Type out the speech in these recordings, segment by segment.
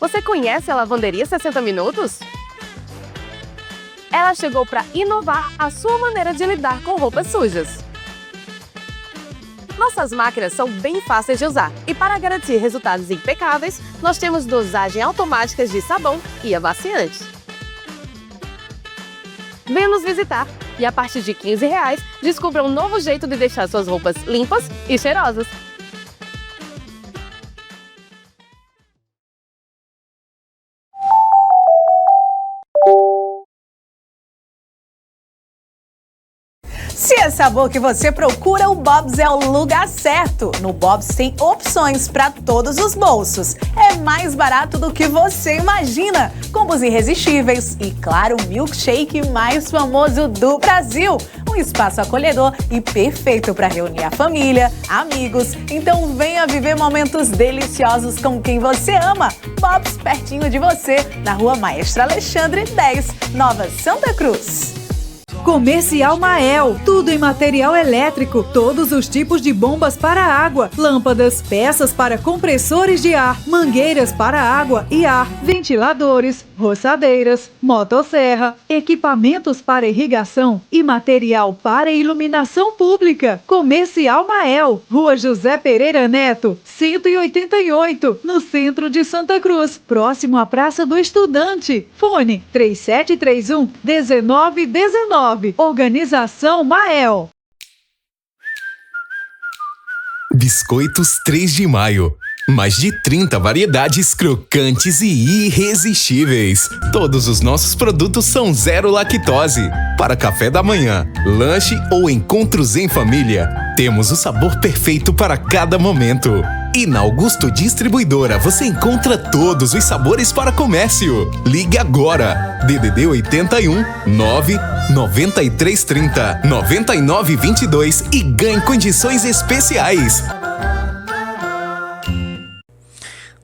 Você conhece a Lavanderia 60 Minutos? Ela chegou para inovar a sua maneira de lidar com roupas sujas. Nossas máquinas são bem fáceis de usar e para garantir resultados impecáveis, nós temos dosagem automáticas de sabão e amaciante. Venha nos visitar e a partir de R$15, descubra um novo jeito de deixar suas roupas limpas e cheirosas. Se é sabor que você procura, o Bob's é o lugar certo. No Bob's tem opções para todos os bolsos. É mais barato do que você imagina. Combos irresistíveis e, claro, o milkshake mais famoso do Brasil. Um espaço acolhedor e perfeito para reunir a família, amigos. Então venha viver momentos deliciosos com quem você ama. Bob's, pertinho de você, na Rua Maestra Alexandre 10, Nova Santa Cruz. Comercial Mael, tudo em material elétrico, todos os tipos de bombas para água, lâmpadas, peças para compressores de ar, mangueiras para água e ar, ventiladores, roçadeiras, motosserra, equipamentos para irrigação e material para iluminação pública. Comercial Mael, Rua José Pereira Neto, 188, no centro de Santa Cruz, próximo à Praça do Estudante. Fone 3731-1919. Organização Mael. Biscoitos 3 de Maio. Mais de 30 variedades crocantes e irresistíveis. Todos os nossos produtos são zero lactose. Para café da manhã, lanche ou encontros em família, temos o sabor perfeito para cada momento. E na Augusto Distribuidora você encontra todos os sabores para comércio. Ligue agora. DDD 81 9 9330 9922 e ganhe condições especiais.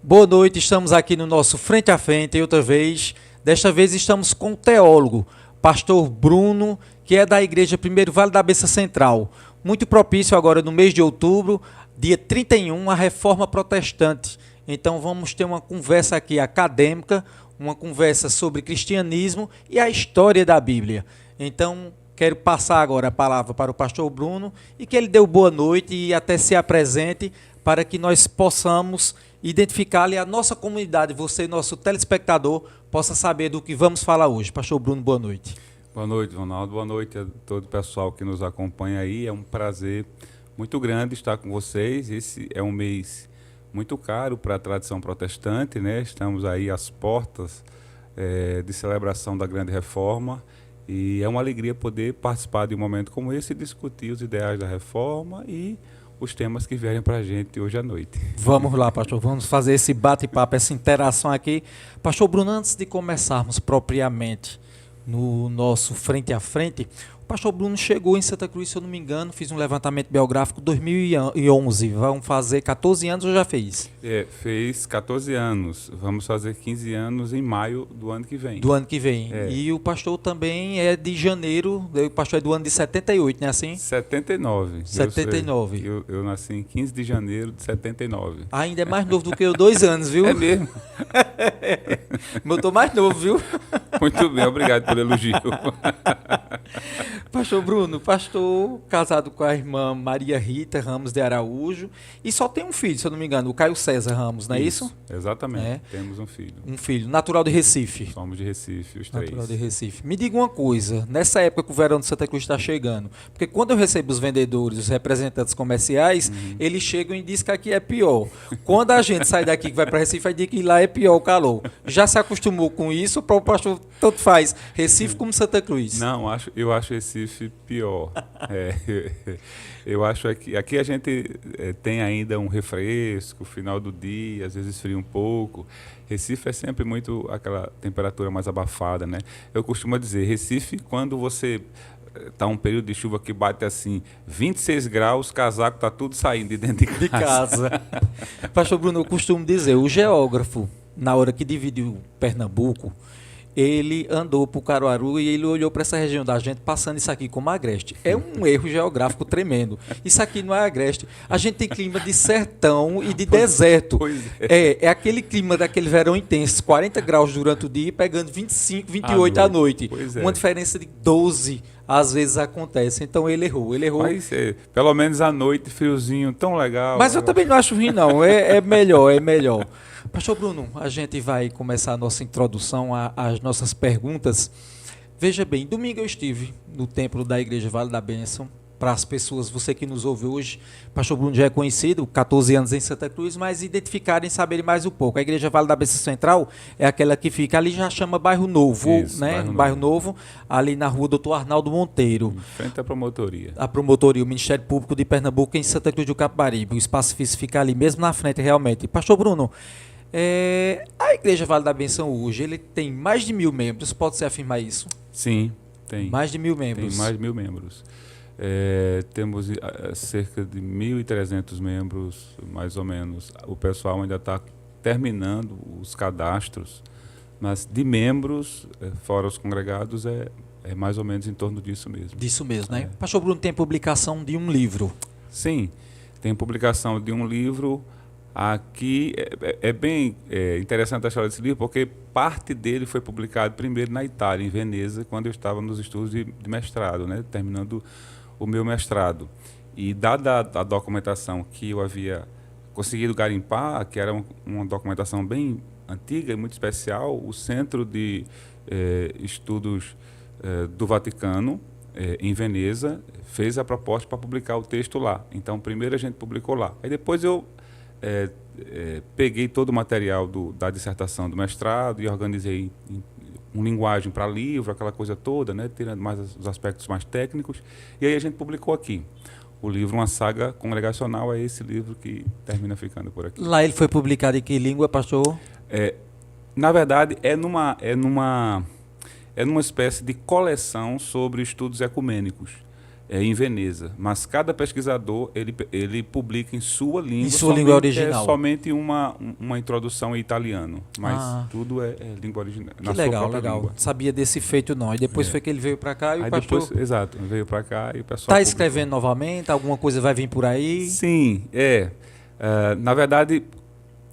Boa noite, estamos aqui no nosso Frente a Frente outra vez. Desta vez estamos com o teólogo, pastor Bruno, que é da Igreja Primeiro Vale da Bessa Central. Muito propício agora no mês de outubro, dia 31, a Reforma Protestante. Então vamos ter uma conversa aqui acadêmica, uma conversa sobre cristianismo e a história da Bíblia. Então quero passar agora a palavra para o pastor Bruno e que ele dê boa noite e até se apresente para que nós possamos identificar e a nossa comunidade, você, nosso telespectador, possa saber do que vamos falar hoje. Pastor Bruno, boa noite. Boa noite, Ronaldo. Boa noite a todo o pessoal que nos acompanha aí. É um prazer muito grande estar com vocês. Esse é um mês muito caro para a tradição protestante, né? Estamos aí às portas de celebração da Grande Reforma e é uma alegria poder participar de um momento como esse e discutir os ideais da Reforma e os temas que vierem para a gente hoje à noite. Vamos lá, pastor, vamos fazer esse bate-papo, essa interação aqui. Pastor Bruno, antes de começarmos propriamente no nosso Frente a Frente, o pastor Bruno chegou em Santa Cruz, se eu não me engano, fiz um levantamento biográfico em 2011, vão fazer 14 anos ou já fez? Fez 14 anos, vamos fazer 15 anos em maio do ano que vem. Do ano que vem. E o pastor também é de janeiro, o pastor é do ano de 78, não é assim? 79. 79. Eu nasci em 15 de janeiro de 79. Ainda é mais novo do que eu, 2 anos, viu? É mesmo? Eu tô mais novo, viu? Muito bem, obrigado pelo elogio. Pastor Bruno, pastor casado com a irmã Maria Rita Ramos de Araújo e só tem um filho, se eu não me engano, o Caio César Ramos, não é isso? Exatamente, temos um filho. Um filho, natural de Recife. Somos de Recife, os três. Natural de Recife. Me diga uma coisa, nessa época que o verão de Santa Cruz está chegando, porque quando eu recebo os vendedores, os representantes comerciais, eles chegam e dizem que aqui é pior. Quando a gente sai daqui que vai para Recife, vai dizer que lá é pior o calor. Já se acostumou com isso? Para o pastor tanto faz Recife como Santa Cruz? Não, eu acho Recife pior. Eu acho que aqui a gente tem ainda um refresco, final do dia, às vezes esfria um pouco. Recife é sempre muito aquela temperatura mais abafada, né? Eu costumo dizer, Recife, quando você está um período de chuva que bate assim, 26 graus, casaco está tudo saindo de dentro de casa. Pastor Bruno, eu costumo dizer, o geógrafo, na hora que dividiu Pernambuco, ele andou para o Caruaru e ele olhou para essa região da gente, passando isso aqui como Agreste. É um erro geográfico tremendo. Isso aqui não é Agreste. A gente tem clima de sertão e de deserto. É aquele clima daquele verão intenso, 40 graus durante o dia, pegando 25, 28 à noite. Uma diferença de 12 às vezes acontece. Então ele errou. Mas pelo menos à noite, friozinho, tão legal. Mas eu também não acho ruim, não. É melhor. Pastor Bruno, a gente vai começar a nossa introdução às nossas perguntas. Veja bem, domingo eu estive no templo da Igreja Vale da Bênção. Para as pessoas, você que nos ouve hoje, Pastor Bruno já é conhecido, 14 anos em Santa Cruz, mas identificarem, saberem mais um pouco. A Igreja Vale da Bênção Central é aquela que fica ali, já chama Bairro Novo, Isso, né? Bairro Novo, ali na rua Dr. Arnaldo Monteiro. Em frente à promotoria. A promotoria, o Ministério Público de Pernambuco, em Santa Cruz do Capibaribe. O espaço físico fica ali, mesmo na frente, realmente. Pastor Bruno, a Igreja Vale da Bênção hoje, ele tem mais de 1.000 membros, pode-se afirmar isso? Sim, tem. Mais de 1.000 membros. Tem mais de 1.000 membros. Temos cerca de 1.300 membros, mais ou menos. O pessoal ainda está terminando os cadastros, mas de membros, fora os congregados, é mais ou menos em torno disso mesmo. Disso mesmo, né? Pastor Bruno, tem publicação de um livro. Sim, tem publicação de um livro. Aqui é bem interessante a história desse livro, porque parte dele foi publicado primeiro na Itália, em Veneza, quando eu estava nos estudos de mestrado, né, terminando o meu mestrado. E dada a documentação que eu havia conseguido garimpar, que era uma documentação bem antiga e muito especial, o Centro de Estudos do Vaticano, em Veneza, fez a proposta para publicar o texto lá. Então, primeiro a gente publicou lá. Aí depois eu peguei todo o material da dissertação do mestrado e organizei uma linguagem para livro, aquela coisa toda, né, tirando mais os aspectos mais técnicos, e aí a gente publicou aqui. O livro, uma saga congregacional, é esse livro que termina ficando por aqui. Lá ele foi publicado em que língua, pastor? Na verdade, é numa espécie de coleção sobre estudos ecumênicos. Em Veneza, mas cada pesquisador ele publica em sua língua, língua original. É somente uma introdução em italiano, mas tudo é língua original. Que legal. Língua. Sabia desse feito não. E depois foi que ele veio para cá e aí o pastor... Depois, exato, veio para cá e o pessoal... Está escrevendo novamente? Alguma coisa vai vir por aí? Sim, na verdade,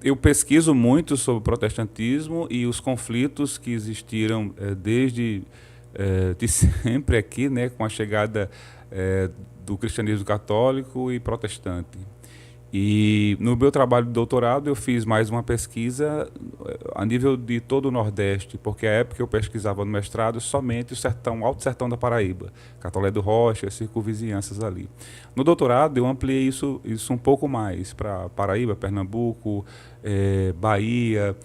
eu pesquiso muito sobre o protestantismo e os conflitos que existiram desde de sempre aqui, né, com a chegada do cristianismo católico e protestante. E no meu trabalho de doutorado eu fiz mais uma pesquisa a nível de todo o Nordeste, porque à época eu pesquisava no mestrado somente o sertão, Alto Sertão da Paraíba, Catolé do Rocha, circunvizinhanças ali. No doutorado eu ampliei isso um pouco mais para Paraíba, Pernambuco, Bahia,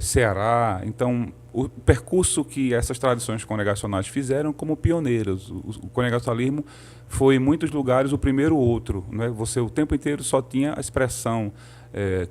Ceará. Então, o percurso que essas tradições congregacionais fizeram como pioneiras. O congregacionalismo foi, em muitos lugares, o primeiro outro. Né? Você, o tempo inteiro, só tinha a expressão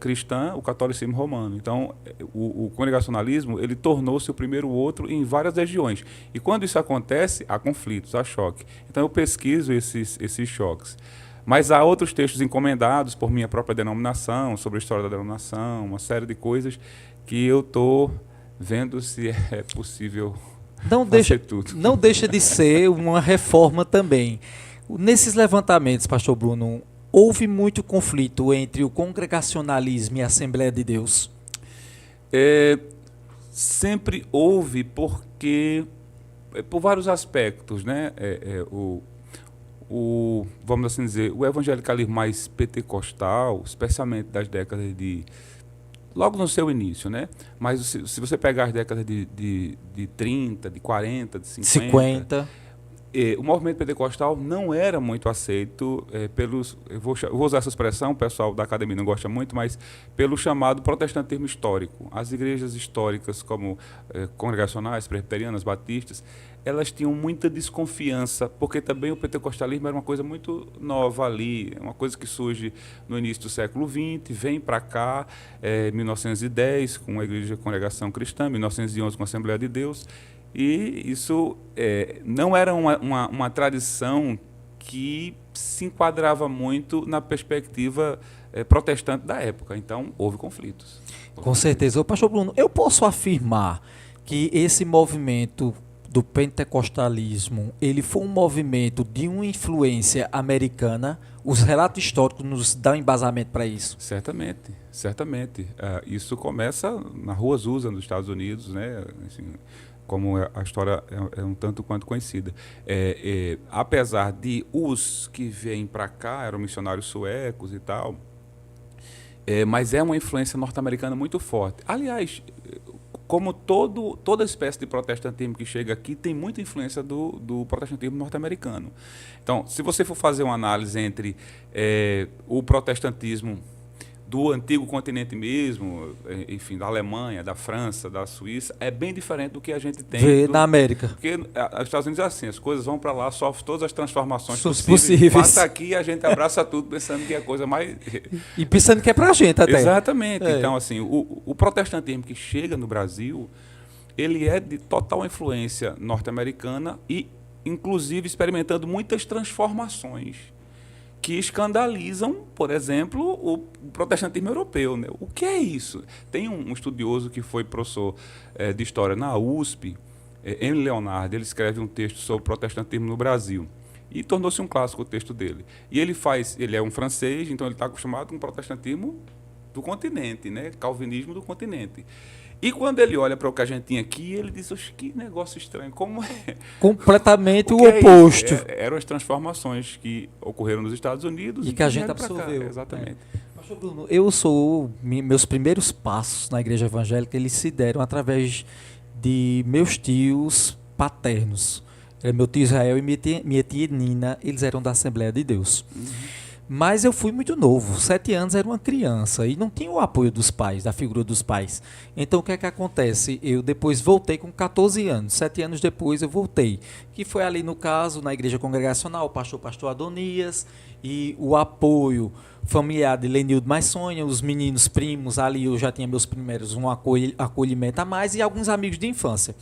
cristã, o catolicismo romano. Então, o congregacionalismo ele tornou-se o primeiro outro em várias regiões. E quando isso acontece, há conflitos, há choque. Então, eu pesquiso esses choques. Mas há outros textos encomendados por minha própria denominação, sobre a história da denominação, uma série de coisas que eu estou vendo se é possível fazer tudo. Não deixa de ser uma reforma também. Nesses levantamentos, pastor Bruno, houve muito conflito entre o congregacionalismo e a Assembleia de Deus? Sempre houve, porque por vários aspectos, né? Vamos assim dizer, o evangelicalismo mais pentecostal, especialmente das décadas logo no seu início, né? Mas se você pegar as décadas de 30, de 40, de 50... o movimento pentecostal não era muito aceito pelos... Eu vou usar essa expressão, o pessoal da academia não gosta muito, mas pelo chamado protestantismo histórico. As igrejas históricas, como congregacionais, presbiterianas, batistas, elas tinham muita desconfiança, porque também o pentecostalismo era uma coisa muito nova ali, uma coisa que surge no início do século XX, vem para cá, 1910, com a Igreja de Congregação Cristã, 1911 com a Assembleia de Deus, e isso não era uma tradição que se enquadrava muito na perspectiva protestante da época. Então, houve conflitos. Com certeza. Pastor Bruno, eu posso afirmar que esse movimento do pentecostalismo, ele foi um movimento de uma influência americana? Os relatos históricos nos dão embasamento para isso? Certamente, certamente. Isso começa na Rua Azusa, nos Estados Unidos, né? Assim, como a história é um tanto quanto conhecida. Apesar de os que vêm para cá eram missionários suecos e tal, mas é uma influência norte-americana muito forte. Aliás, como toda espécie de protestantismo que chega aqui tem muita influência do protestantismo norte-americano. Então, se você for fazer uma análise entre o protestantismo do antigo continente mesmo, enfim, da Alemanha, da França, da Suíça, é bem diferente do que a gente tem na América. Porque os Estados Unidos é assim, as coisas vão para lá, sofrem todas as transformações possíveis. Passa aqui, a gente abraça tudo pensando que é a coisa mais... E pensando que é para a gente até. Exatamente. Então, assim, o protestantismo que chega no Brasil, ele é de total influência norte-americana e, inclusive, experimentando muitas transformações que escandalizam, por exemplo, o protestantismo europeu, né? O que é isso? Tem um estudioso que foi professor de história na USP, Henry Leonard, ele escreve um texto sobre o protestantismo no Brasil. E tornou-se um clássico o texto dele. E ele é um francês, então ele está acostumado com o protestantismo do continente, né? Calvinismo do continente. E quando ele olha para o que a gente tinha aqui, ele diz, oxe, que negócio estranho, como é? Completamente o que oposto. Eram as transformações que ocorreram nos Estados Unidos e que a gente absorveu. Exatamente. Pastor Bruno, meus primeiros passos na igreja evangélica, eles se deram através de meus tios paternos. Meu tio Israel e minha tia Nina, eles eram da Assembleia de Deus. Mas eu fui muito novo, 7 anos era uma criança e não tinha o apoio dos pais, da figura dos pais. Então o que é que acontece? Eu depois voltei com 14 anos, 7 anos depois eu voltei, que foi ali no caso, na igreja congregacional, pastor Adonias, e o apoio familiar de Lenildo Maisonha, os meninos primos, ali eu já tinha meus primeiros um acolhimento a mais e alguns amigos de infância.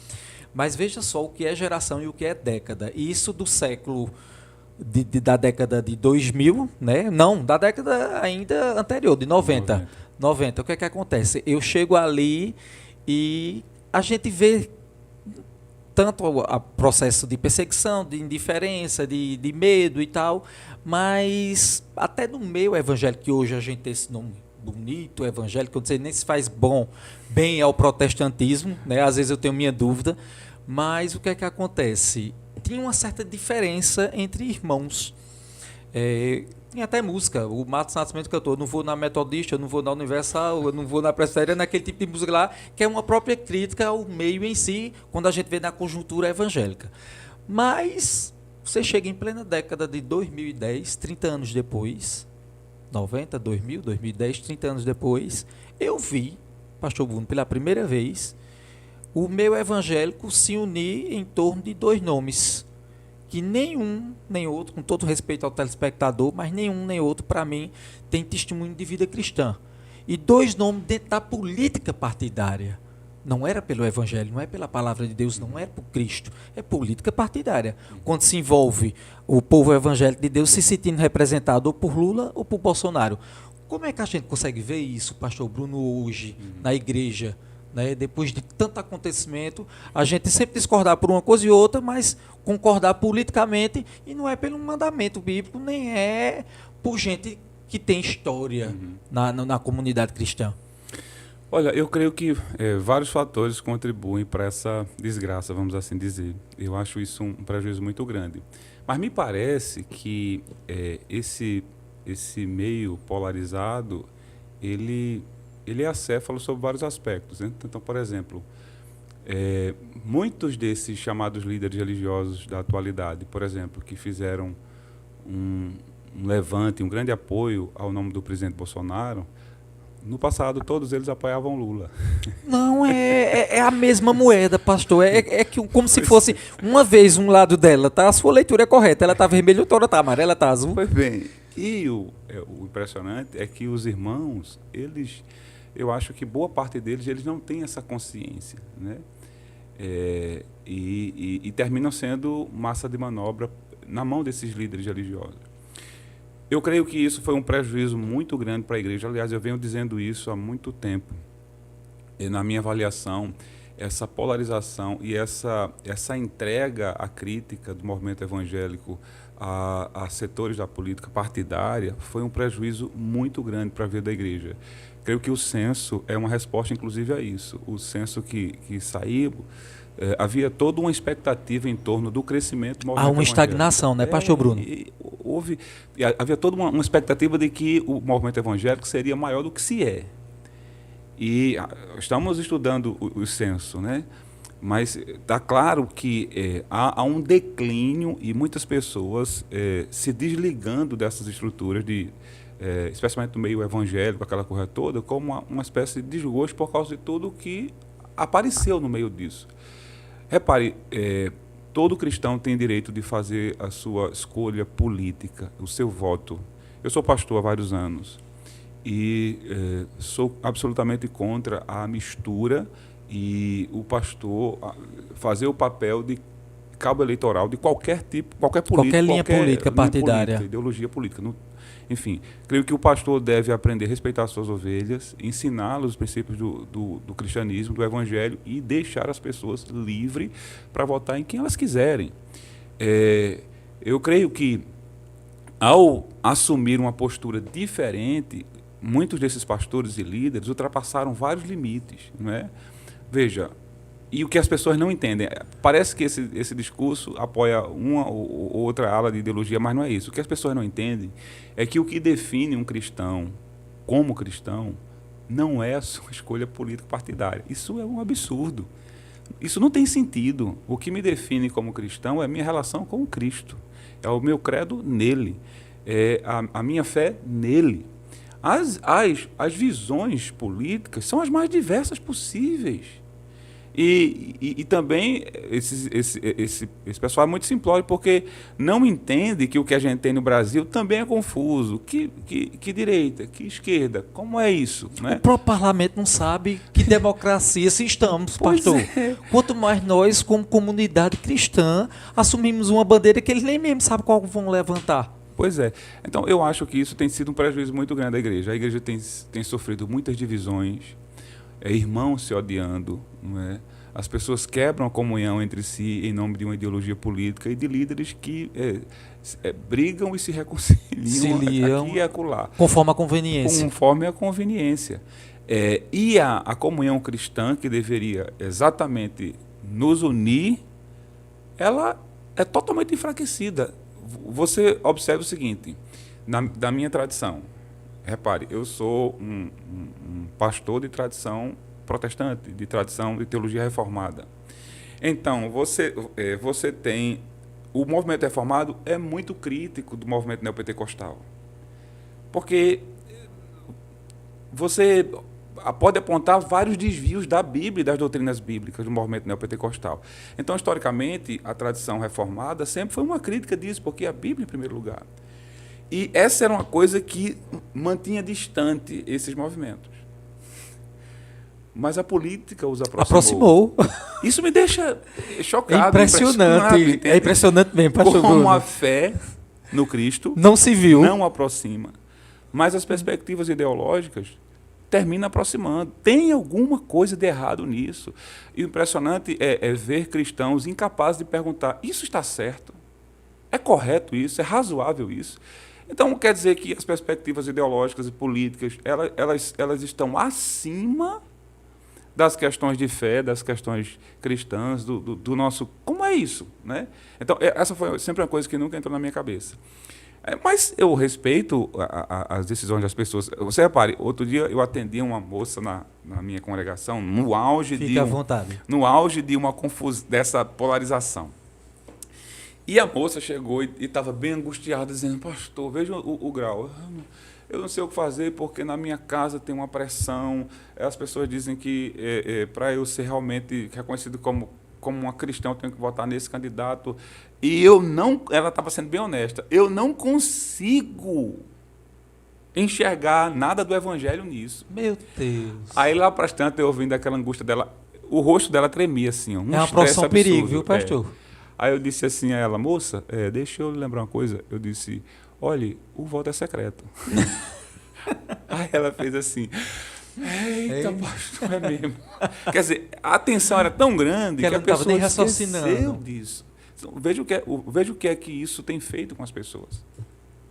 Mas veja só o que é geração e o que é década, e isso do século... da década de 2000, né? Não, da década ainda anterior, de 90. O que é que acontece? Eu chego ali e a gente vê tanto o processo de perseguição, de indiferença, de medo e tal, mas até no meio evangélico, que hoje a gente tem esse nome bonito, evangélico, eu não sei nem se faz bem ao protestantismo, né? Às vezes eu tenho minha dúvida, mas o que é que acontece? Tinha uma certa diferença entre irmãos. Tinha até música. O Matos Nascimento cantou, eu não vou na Metodista, eu não vou na Universal, eu não vou na Presbiteriana, naquele tipo de música lá, que é uma própria crítica ao meio em si, quando a gente vê na conjuntura evangélica. Mas você chega em plena década de 2010, 30 anos depois, 90, 2000, 2010, 30 anos depois, eu vi, pastor Bruno, pela primeira vez, o meio evangélico se unir em torno de 2 nomes, que nenhum nem outro, com todo respeito ao telespectador, mas nenhum nem outro, para mim, tem testemunho de vida cristã. E 2 nomes dentro da política partidária. Não era pelo evangelho, não é pela palavra de Deus, não é por Cristo, é política partidária. Quando se envolve o povo evangélico de Deus se sentindo representado ou por Lula ou por Bolsonaro. Como é que a gente consegue ver isso, pastor Bruno, hoje, na igreja? Né? Depois de tanto acontecimento, a gente sempre discordar por uma coisa e outra, mas concordar politicamente, e não é pelo mandamento bíblico, nem é por gente que tem história na comunidade cristã. Olha, eu creio que vários fatores contribuem para essa desgraça, vamos assim dizer. Eu acho isso um prejuízo muito grande. Mas me parece que esse meio polarizado, ele é acéfalo sobre vários aspectos, né? Então, por exemplo, muitos desses chamados líderes religiosos da atualidade, por exemplo, que fizeram um levante, um grande apoio ao nome do presidente Bolsonaro, no passado todos eles apoiavam Lula. Não, é a mesma moeda, pastor. É que como se fosse uma vez um lado dela, tá? A sua leitura é correta. Ela tá vermelha, outra hora tá amarela, tá azul. Pois bem, e o impressionante é que os irmãos, eu acho que boa parte deles, eles não têm essa consciência, né? E terminam sendo massa de manobra na mão desses líderes religiosos. Eu creio que isso foi um prejuízo muito grande para a igreja. Aliás, eu venho dizendo isso há muito tempo. Na minha avaliação, essa polarização e essa entrega à crítica do movimento evangélico a setores da política partidária foi um prejuízo muito grande para a vida da igreja. Creio que o censo é uma resposta, inclusive, a isso. O censo que saiu, havia toda uma expectativa em torno do crescimento do movimento Há uma evangélico. estagnação, né, pastor Bruno? Havia toda uma expectativa de que o movimento evangélico seria maior do que se é. E estamos estudando o censo, né? Mas está claro que há um declínio e muitas pessoas se desligando dessas estruturas, especialmente no meio evangélico, aquela coisa toda, como uma espécie de desgosto por causa de tudo que apareceu no meio disso. Repare, todo cristão tem direito de fazer a sua escolha política, o seu voto. Eu sou pastor há vários anos e sou absolutamente contra a mistura e o pastor fazer o papel de cabo eleitoral de qualquer tipo, qualquer linha política partidária, ideologia política. Enfim, creio que o pastor deve aprender a respeitar as suas ovelhas, ensiná-los os princípios do cristianismo, do evangelho e deixar as pessoas livres para votar em quem elas quiserem. Eu creio que, ao assumir uma postura diferente, muitos desses pastores e líderes ultrapassaram vários limites, não é? Veja, e o que as pessoas não entendem, parece que esse discurso apoia uma ou outra ala de ideologia, mas não é isso. O que as pessoas não entendem é que o que define um cristão como cristão não é a sua escolha política partidária. Isso é um absurdo. Isso não tem sentido. O que me define como cristão é a minha relação com o Cristo. É o meu credo nele. É a minha fé nele. As visões políticas são as mais diversas possíveis. E também esse pessoal é muito simplório porque não entende que o que a gente tem no Brasil também é confuso. Que direita, que esquerda, como é isso? Né? O próprio parlamento não sabe que democracia se estamos, pastor. Quanto mais nós, como comunidade cristã, assumimos uma bandeira que eles nem mesmo sabem qual vão levantar. Pois é. Então, eu acho que isso tem sido um prejuízo muito grande à igreja. A igreja tem sofrido muitas divisões, irmãos se odiando, não é? As pessoas quebram a comunhão entre si em nome de uma ideologia política e de líderes que brigam e se reconciliam aqui e acolá. Conforme a conveniência. Conforme a conveniência. E a comunhão cristã, que deveria exatamente nos unir, ela é totalmente enfraquecida. Você observa o seguinte, da minha tradição. Repare, eu sou um pastor de tradição protestante, de tradição de teologia reformada. Então, você tem... O movimento reformado é muito crítico do movimento neopentecostal. Porque você pode apontar vários desvios da Bíblia e das doutrinas bíblicas do movimento neopentecostal. Então, historicamente, a tradição reformada sempre foi uma crítica disso, porque a Bíblia em primeiro lugar. E essa era uma coisa que mantinha distante esses movimentos. Mas a política os aproximou. Isso me deixa chocado. Impressionante. É impressionante mesmo, pastor Bruno. Como a fé no Cristo não se viu, não aproxima. Mas as perspectivas ideológicas terminam aproximando. Tem alguma coisa de errado nisso. E o impressionante é ver cristãos incapazes de perguntar, isso está certo? É correto isso? É razoável isso? Então, quer dizer que as perspectivas ideológicas e políticas, elas estão acima das questões de fé, das questões cristãs, do nosso... Como é isso? Né? Então, essa foi sempre uma coisa que nunca entrou na minha cabeça. Mas eu respeito as decisões das pessoas. Você repare, outro dia eu atendi uma moça na minha congregação, no auge Fica à vontade. No auge de uma confusão, dessa polarização. E a moça chegou e estava bem angustiada, dizendo, pastor, veja o grau. Eu não sei o que fazer porque na minha casa tem uma pressão. As pessoas dizem que para eu ser realmente reconhecido como uma cristã, eu tenho que votar nesse candidato. E ela estava sendo bem honesta, eu não consigo enxergar nada do evangelho nisso. Meu Deus. Aí lá para tanto, eu ouvindo aquela angústia dela, o rosto dela tremia assim. É uma profissão perigo, viu, pastor? Aí eu disse assim a ela, moça, deixa eu lembrar uma coisa. Eu disse, olhe, o voto é secreto. Aí ela fez assim, Eita, pastor, é mesmo. Quer dizer, a tensão era tão grande Que que ela a não tava pessoa nem esqueceu raciocinando. disso. Então, veja o que é que isso tem feito com as pessoas.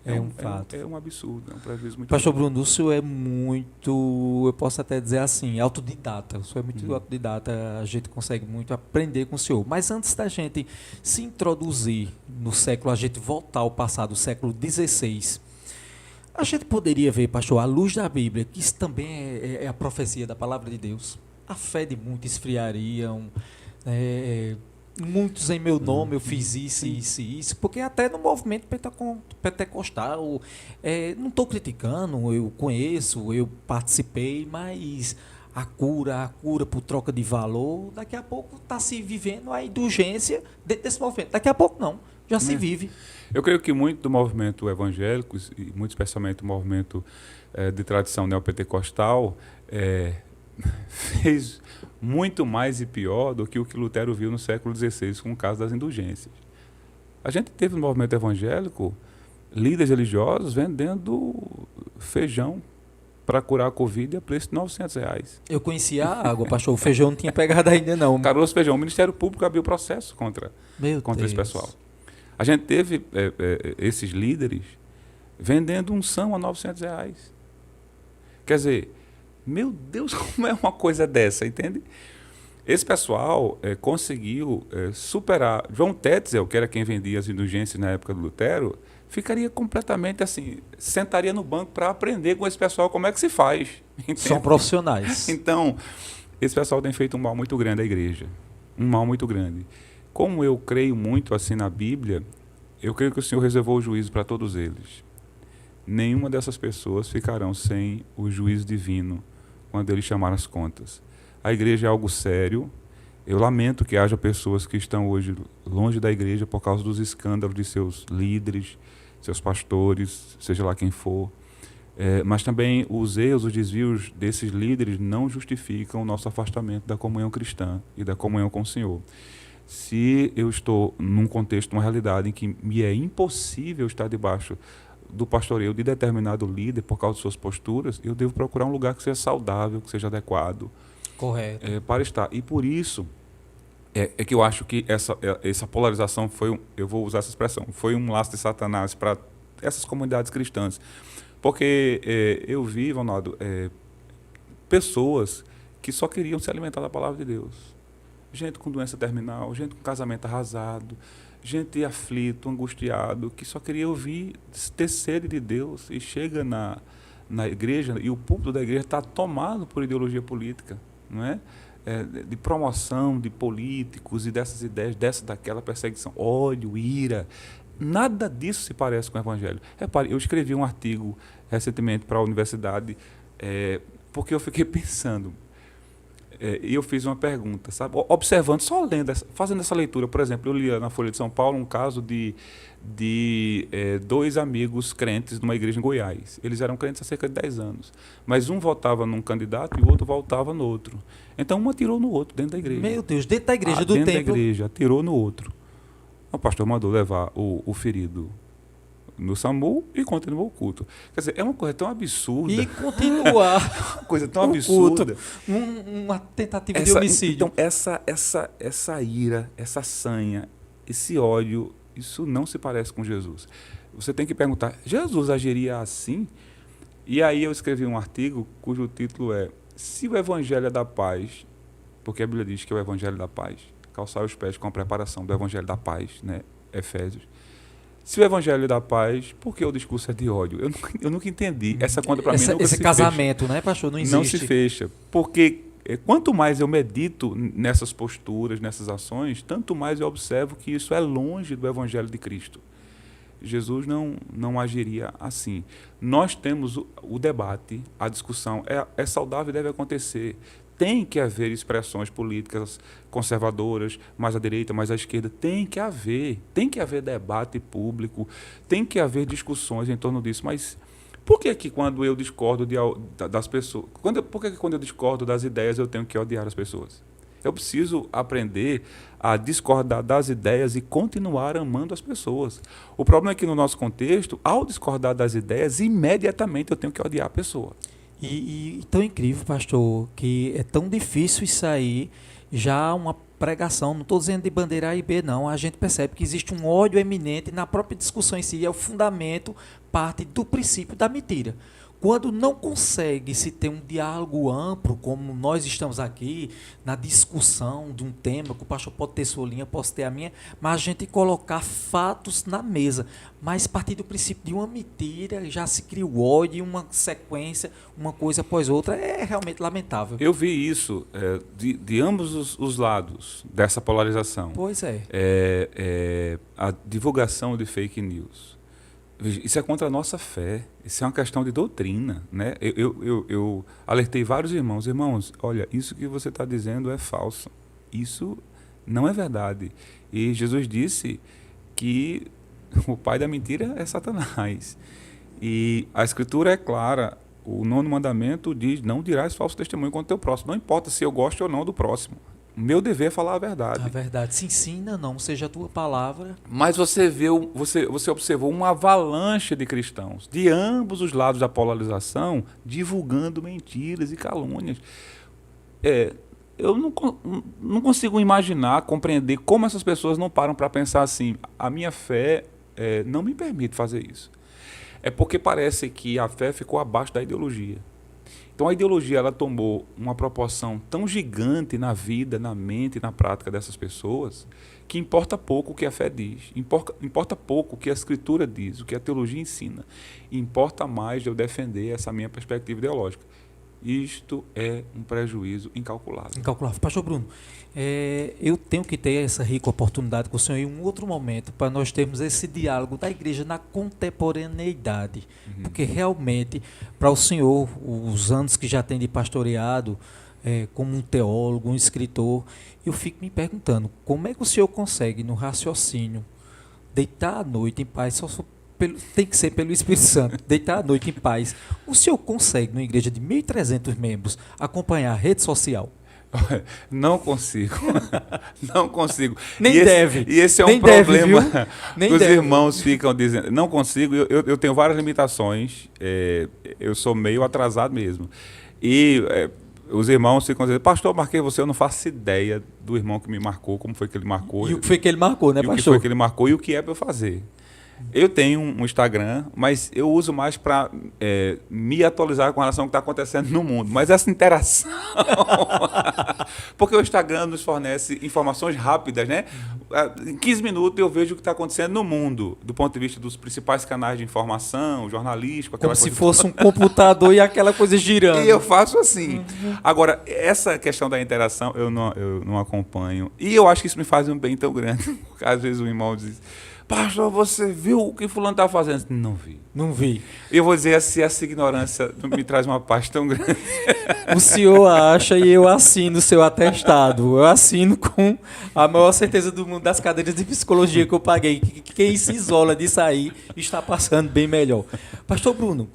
É um fato. É um absurdo, é um prejuízo muito Pastor grande. Bruno, o senhor é muito, eu posso até dizer assim, autodidata. O senhor é muito autodidata, a gente consegue muito aprender com o senhor. Mas antes da gente se introduzir no século, a gente voltar ao passado, século XVI, a gente poderia ver, pastor, à luz da Bíblia, que isso também é a profecia da palavra de Deus. A fé de muitos esfriariam, muitos em meu nome eu fiz isso, porque até no movimento pentecostal, não estou criticando, eu conheço, eu participei, mas a cura por troca de valor, daqui a pouco está se vivendo a indulgência dentro desse movimento. Daqui a pouco não, já se vive. Eu creio que muito do movimento evangélico, e muito especialmente o movimento de tradição neopentecostal, fez muito mais e pior do que o que Lutero viu no século XVI com o caso das indulgências. A gente teve no movimento evangélico líderes religiosos vendendo feijão para curar a Covid a preço de R$900. Eu conhecia a água, pastor, o feijão não tinha pegado ainda não. Caroço Feijão, o Ministério Público abriu processo contra esse pessoal. A gente teve esses líderes vendendo unção a R$900. Quer dizer, meu Deus, como é uma coisa dessa, entende? Esse pessoal conseguiu superar. João Tetzel, que era quem vendia as indulgências na época do Lutero, ficaria completamente assim, sentaria no banco para aprender com esse pessoal como é que se faz. Entende? São profissionais. Então, esse pessoal tem feito um mal muito grande à igreja. Um mal muito grande. Como eu creio muito assim na Bíblia, eu creio que o Senhor reservou o juízo para todos eles. Nenhuma dessas pessoas ficarão sem o juízo divino quando ele chamar as contas. A igreja é algo sério. Eu lamento que haja pessoas que estão hoje longe da igreja por causa dos escândalos de seus líderes, seus pastores, seja lá quem for. Mas também os erros, os desvios desses líderes não justificam o nosso afastamento da comunhão cristã e da comunhão com o Senhor. Se eu estou num contexto, numa realidade em que me é impossível estar debaixo do pastoreio de determinado líder por causa de suas posturas, eu devo procurar um lugar que seja saudável, que seja adequado. Correto. Para estar. E por isso que eu acho que essa polarização foi, eu vou usar essa expressão, foi um laço de Satanás para essas comunidades cristãs. Porque eu vi, Ronaldo, pessoas que só queriam se alimentar da palavra de Deus. Gente com doença terminal, gente com casamento arrasado, gente aflito, angustiado, que só queria ouvir, ter sede de Deus, e chega na igreja, e o púlpito da igreja está tomado por ideologia política, não é? De promoção de políticos e dessas ideias, daquela perseguição, ódio, ira. Nada disso se parece com o Evangelho. Repare, eu escrevi um artigo recentemente para a universidade, porque eu fiquei pensando, e eu fiz uma pergunta, sabe? Observando, só lendo, fazendo essa leitura. Por exemplo, eu li na Folha de São Paulo um caso de dois amigos crentes numa igreja em Goiás. Eles eram crentes há cerca de 10 anos. Mas um votava num candidato e o outro votava no outro. Então um atirou no outro, dentro da igreja. Meu Deus, dentro da igreja do templo. templo. Dentro da igreja, atirou no outro. O pastor mandou levar o ferido no SAMU e continuou o culto. Quer dizer, é uma coisa tão absurda. E continuar. Uma coisa tão absurda. Uma tentativa de homicídio. Então, essa ira, essa sanha, esse ódio, isso não se parece com Jesus. Você tem que perguntar, Jesus agiria assim? E aí eu escrevi um artigo cujo título é Se o Evangelho é da paz, porque a Bíblia diz que é o Evangelho da paz, calçar os pés com a preparação do Evangelho da paz, né? Efésios. Se o Evangelho é da paz, por que o discurso é de ódio? Eu nunca entendi. Essa conta para mim nunca esse se casamento, fecha. né, pastor? Não existe. Não se fecha. Porque quanto mais eu medito nessas posturas, nessas ações, tanto mais eu observo que isso é longe do Evangelho de Cristo. Jesus não agiria assim. Nós temos o debate, a discussão, é saudável e deve acontecer. Tem que haver expressões políticas conservadoras, mais à direita, mais à esquerda. Tem que haver debate público, tem que haver discussões em torno disso. Mas por que quando eu discordo das pessoas, por que quando eu discordo das ideias eu tenho que odiar as pessoas? Eu preciso aprender a discordar das ideias e continuar amando as pessoas. O problema é que no nosso contexto, ao discordar das ideias, imediatamente eu tenho que odiar a pessoa. E tão incrível, pastor, que é tão difícil isso aí, já uma pregação, não estou dizendo de bandeira A e B, não, a gente percebe que existe um ódio eminente na própria discussão em si, é o fundamento, parte do princípio da mentira. Quando não consegue se ter um diálogo amplo, como nós estamos aqui, na discussão de um tema, que o pastor pode ter sua linha, posso ter a minha, mas a gente colocar fatos na mesa. Mas a partir do princípio de uma mentira, já se cria o ódio, uma sequência, uma coisa após outra, é realmente lamentável. Eu vi isso de ambos os lados dessa polarização. Pois é. A divulgação de fake news. Isso é contra a nossa fé, isso é uma questão de doutrina, né? Eu alertei vários irmãos, olha, isso que você está dizendo é falso, isso não é verdade. E Jesus disse que o pai da mentira é Satanás. E a Escritura é clara, o 9º mandamento diz, não dirás falso testemunho contra o teu próximo, não importa se eu gosto ou não do próximo. O meu dever é falar a verdade. A verdade se ensina, não seja a tua palavra. Mas você observou uma avalanche de cristãos, de ambos os lados da polarização, divulgando mentiras e calúnias. Eu não consigo imaginar, compreender como essas pessoas não param para pensar assim, a minha fé não me permite fazer isso. É porque parece que a fé ficou abaixo da ideologia. Então a ideologia ela tomou uma proporção tão gigante na vida, na mente e na prática dessas pessoas, que importa pouco o que a fé diz, importa pouco o que a Escritura diz, o que a teologia ensina. Importa mais de eu defender essa minha perspectiva ideológica. Isto é um prejuízo incalculável. Incalculável. Pastor Bruno, eu tenho que ter essa rica oportunidade com o senhor em um outro momento para nós termos esse diálogo da igreja na contemporaneidade. Porque realmente, para o senhor, os anos que já tem de pastoreado, como um teólogo, um escritor, eu fico me perguntando, como é que o senhor consegue, no raciocínio, deitar à noite em paz, tem que ser pelo Espírito Santo, deitar à noite em paz. O senhor consegue, numa igreja de 1.300 membros, acompanhar a rede social? Não consigo. Não consigo. Nem deve. E esse é um problema que os irmãos ficam dizendo. Não consigo, eu tenho várias limitações, eu sou meio atrasado mesmo. E os irmãos ficam dizendo, pastor, marquei você, eu não faço ideia do irmão que me marcou, como foi que ele marcou. E o que foi que ele marcou, né, pastor? O que foi que ele marcou e o que é para eu fazer. Eu tenho um Instagram, mas eu uso mais para me atualizar com relação ao que está acontecendo no mundo. Mas essa interação... Porque o Instagram nos fornece informações rápidas, né? Em 15 minutos eu vejo o que está acontecendo no mundo, do ponto de vista dos principais canais de informação, jornalístico... Como se fosse um computador e aquela coisa girando. E eu faço assim. Agora, essa questão da interação eu não acompanho. E eu acho que isso me faz um bem tão grande. Porque às vezes o irmão diz... Pastor, você viu o que fulano está fazendo? Não vi. Não vi. Eu vou dizer assim, essa ignorância me traz uma paz tão grande. O senhor acha e eu assino o seu atestado. Eu assino com a maior certeza do mundo das cadeiras de psicologia que eu paguei. Quem se isola disso aí está passando bem melhor. Pastor Bruno,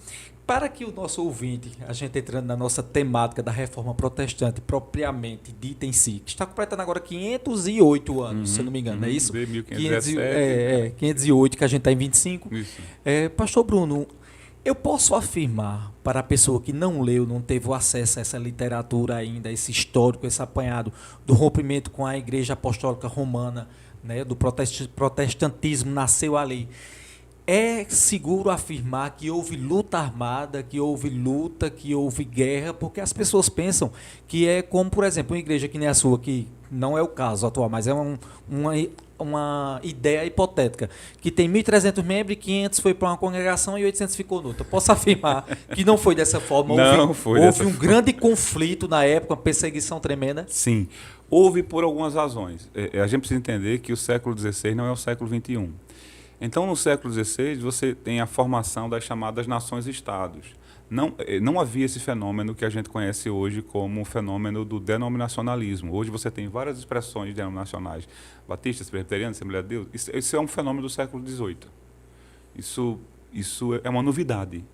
para que o nosso ouvinte, a gente entrando na nossa temática da reforma protestante propriamente dita em si, que está completando agora 508 anos, se eu não me engano, é isso? 1517. 508, que a gente está em 25. Isso. Pastor Bruno, eu posso afirmar para a pessoa que não leu, não teve o acesso a essa literatura ainda, esse histórico, esse apanhado do rompimento com a Igreja Apostólica Romana, né, do protestantismo nasceu ali. É seguro afirmar que houve luta armada, que houve luta, que houve guerra, porque as pessoas pensam que é como, por exemplo, uma igreja que nem a sua, que não é o caso atual, mas é uma ideia hipotética, que tem 1.300 membros e 500 foi para uma congregação e 800 ficou noutra. Posso afirmar que não foi dessa forma? Houve um grande conflito na época, uma perseguição tremenda? Sim, houve por algumas razões. A gente precisa entender que o século XVI não é o século XXI. Então, no século XVI, você tem a formação das chamadas nações-estados. Não havia esse fenômeno que a gente conhece hoje como o fenômeno do denominacionalismo. Hoje você tem várias expressões denominacionais. Batistas, presbiterianos, Assembleia de Deus. Isso é um fenômeno do século XVIII. Isso é uma novidade.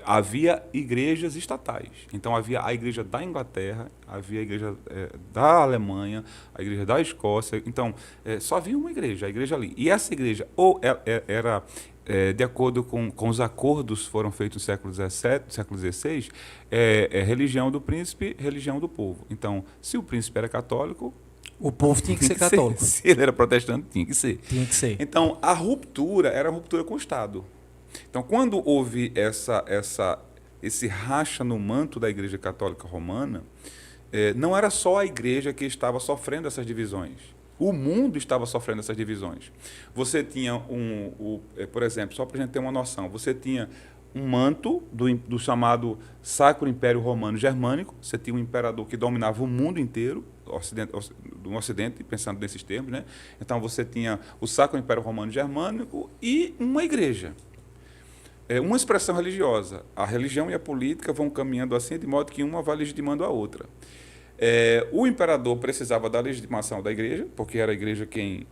Havia igrejas estatais. Então havia a igreja da Inglaterra, havia a igreja da Alemanha, a igreja da Escócia. Então só havia uma igreja, a igreja ali. E essa igreja ou era de acordo com os acordos que foram feitos no século XVII, século XVI, religião do príncipe, religião do povo. Então, se o príncipe era católico, o povo tinha que ser católico. Se ele era protestante, tinha que ser. Tinha que ser. Então, a ruptura era a ruptura com o Estado. Então, quando houve esse racha no manto da Igreja Católica Romana, não era só a Igreja que estava sofrendo essas divisões. O mundo estava sofrendo essas divisões. Você tinha por exemplo, só para a gente ter uma noção, você tinha um manto do chamado Sacro Império Romano Germânico. Você tinha um imperador que dominava o mundo inteiro, do Ocidente, pensando nesses termos, né? Então você tinha o Sacro Império Romano Germânico e uma igreja. Uma expressão religiosa. A religião e a política vão caminhando assim, de modo que uma vai legitimando a outra. O imperador precisava da legitimação da igreja, porque era a igreja quem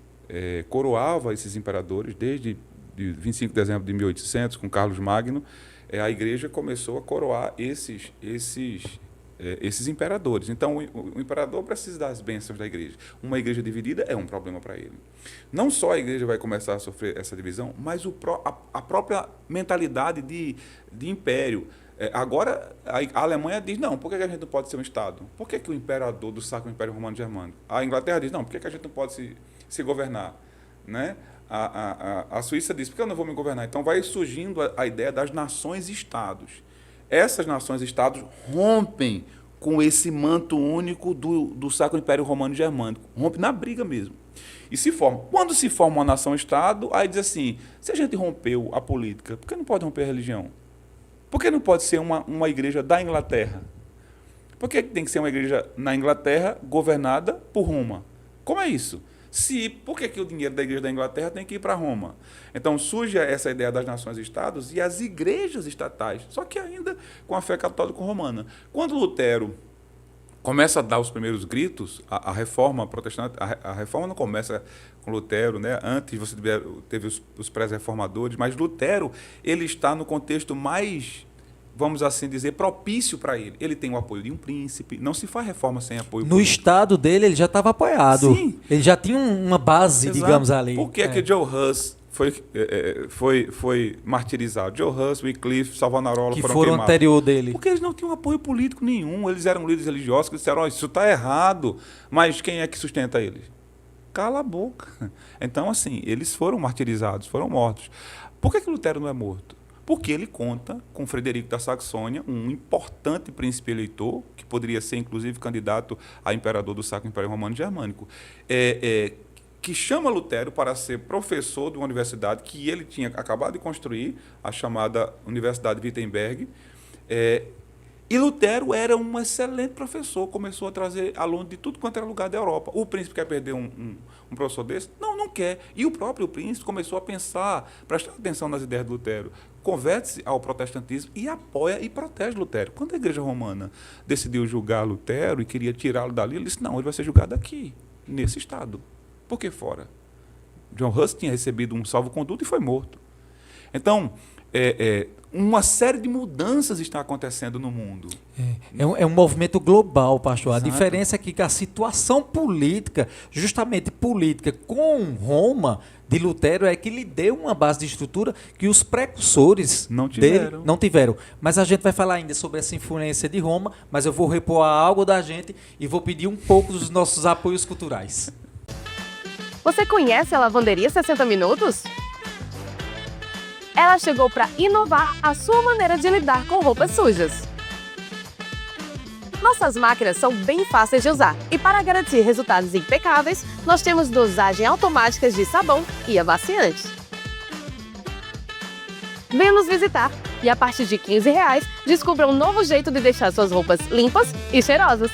coroava esses imperadores. Desde 25 de dezembro de 1800, com Carlos Magno, a igreja começou a coroar esses imperadores. Então, o imperador precisa das bênçãos da igreja. Uma igreja dividida é um problema para ele. Não só a igreja vai começar a sofrer essa divisão, mas a própria mentalidade de império. Agora, a Alemanha diz, não, por que a gente não pode ser um Estado? Por que o imperador do Sacro Império Romano Germânico? A Inglaterra diz, não, por que a gente não pode se governar? Né? A Suíça diz, por que eu não vou me governar? Então, vai surgindo a ideia das nações-estados. Essas nações-estados rompem com esse manto único do Sacro Império Romano Germânico. Rompe na briga mesmo. E se forma. Quando se forma uma nação-estado, aí diz assim, se a gente rompeu a política, por que não pode romper a religião? Por que não pode ser uma igreja da Inglaterra? Por que tem que ser uma igreja na Inglaterra governada por Roma? Como é isso? Por que o dinheiro da igreja da Inglaterra tem que ir para Roma? Então surge essa ideia das nações-estados e as igrejas estatais, só que ainda com a fé católica romana. Quando Lutero começa a dar os primeiros gritos, a reforma protestante, a reforma não começa com Lutero, né? Antes você teve os pré-reformadores, mas Lutero ele está no contexto mais, vamos assim dizer, propício para ele. Ele tem o apoio de um príncipe, não se faz reforma sem apoio político. No estado dele, ele já estava apoiado. Sim. Ele já tinha uma base, Exato. digamos, ali. Por que que Joe Hus foi martirizado? Joe Hus, Wycliffe, Savonarola Que foram foram queimados. anterior dele. Porque eles não tinham apoio político nenhum. Eles eram líderes religiosos que disseram, isso está errado. Mas quem é que sustenta eles? Cala a boca. Então, assim, eles foram martirizados, foram mortos. Por que Lutero não é morto? Porque ele conta com Frederico da Saxônia, um importante príncipe eleitor, que poderia ser, inclusive, candidato a imperador do Sacro Império Romano Germânico, que chama Lutero para ser professor de uma universidade que ele tinha acabado de construir, a chamada Universidade de Wittenberg. E Lutero era um excelente professor, começou a trazer alunos de tudo quanto era lugar da Europa. O príncipe quer perder um professor desse? Não quer. E o próprio príncipe começou a pensar, prestar atenção nas ideias de Lutero, converte-se ao protestantismo e apoia e protege Lutero. Quando a Igreja Romana decidiu julgar Lutero e queria tirá-lo dali, ele disse, não, ele vai ser julgado aqui, nesse estado. Por que fora? John Hus tinha recebido um salvo-conduto e foi morto. Então, uma série de mudanças está acontecendo no mundo. É um movimento global, pastor. Exato. A diferença é que a situação política, justamente política, com Roma, de Lutero, é que lhe deu uma base de estrutura que os precursores dele não tiveram. Mas a gente vai falar ainda sobre essa influência de Roma, mas eu vou repor algo da gente e vou pedir um pouco dos nossos apoios culturais. Você conhece a Lavanderia 60 Minutos? Ela chegou para inovar a sua maneira de lidar com roupas sujas. Nossas máquinas são bem fáceis de usar e para garantir resultados impecáveis, nós temos dosagem automáticas de sabão e amaciante. Venha nos visitar e a partir de R$15, descubra um novo jeito de deixar suas roupas limpas e cheirosas.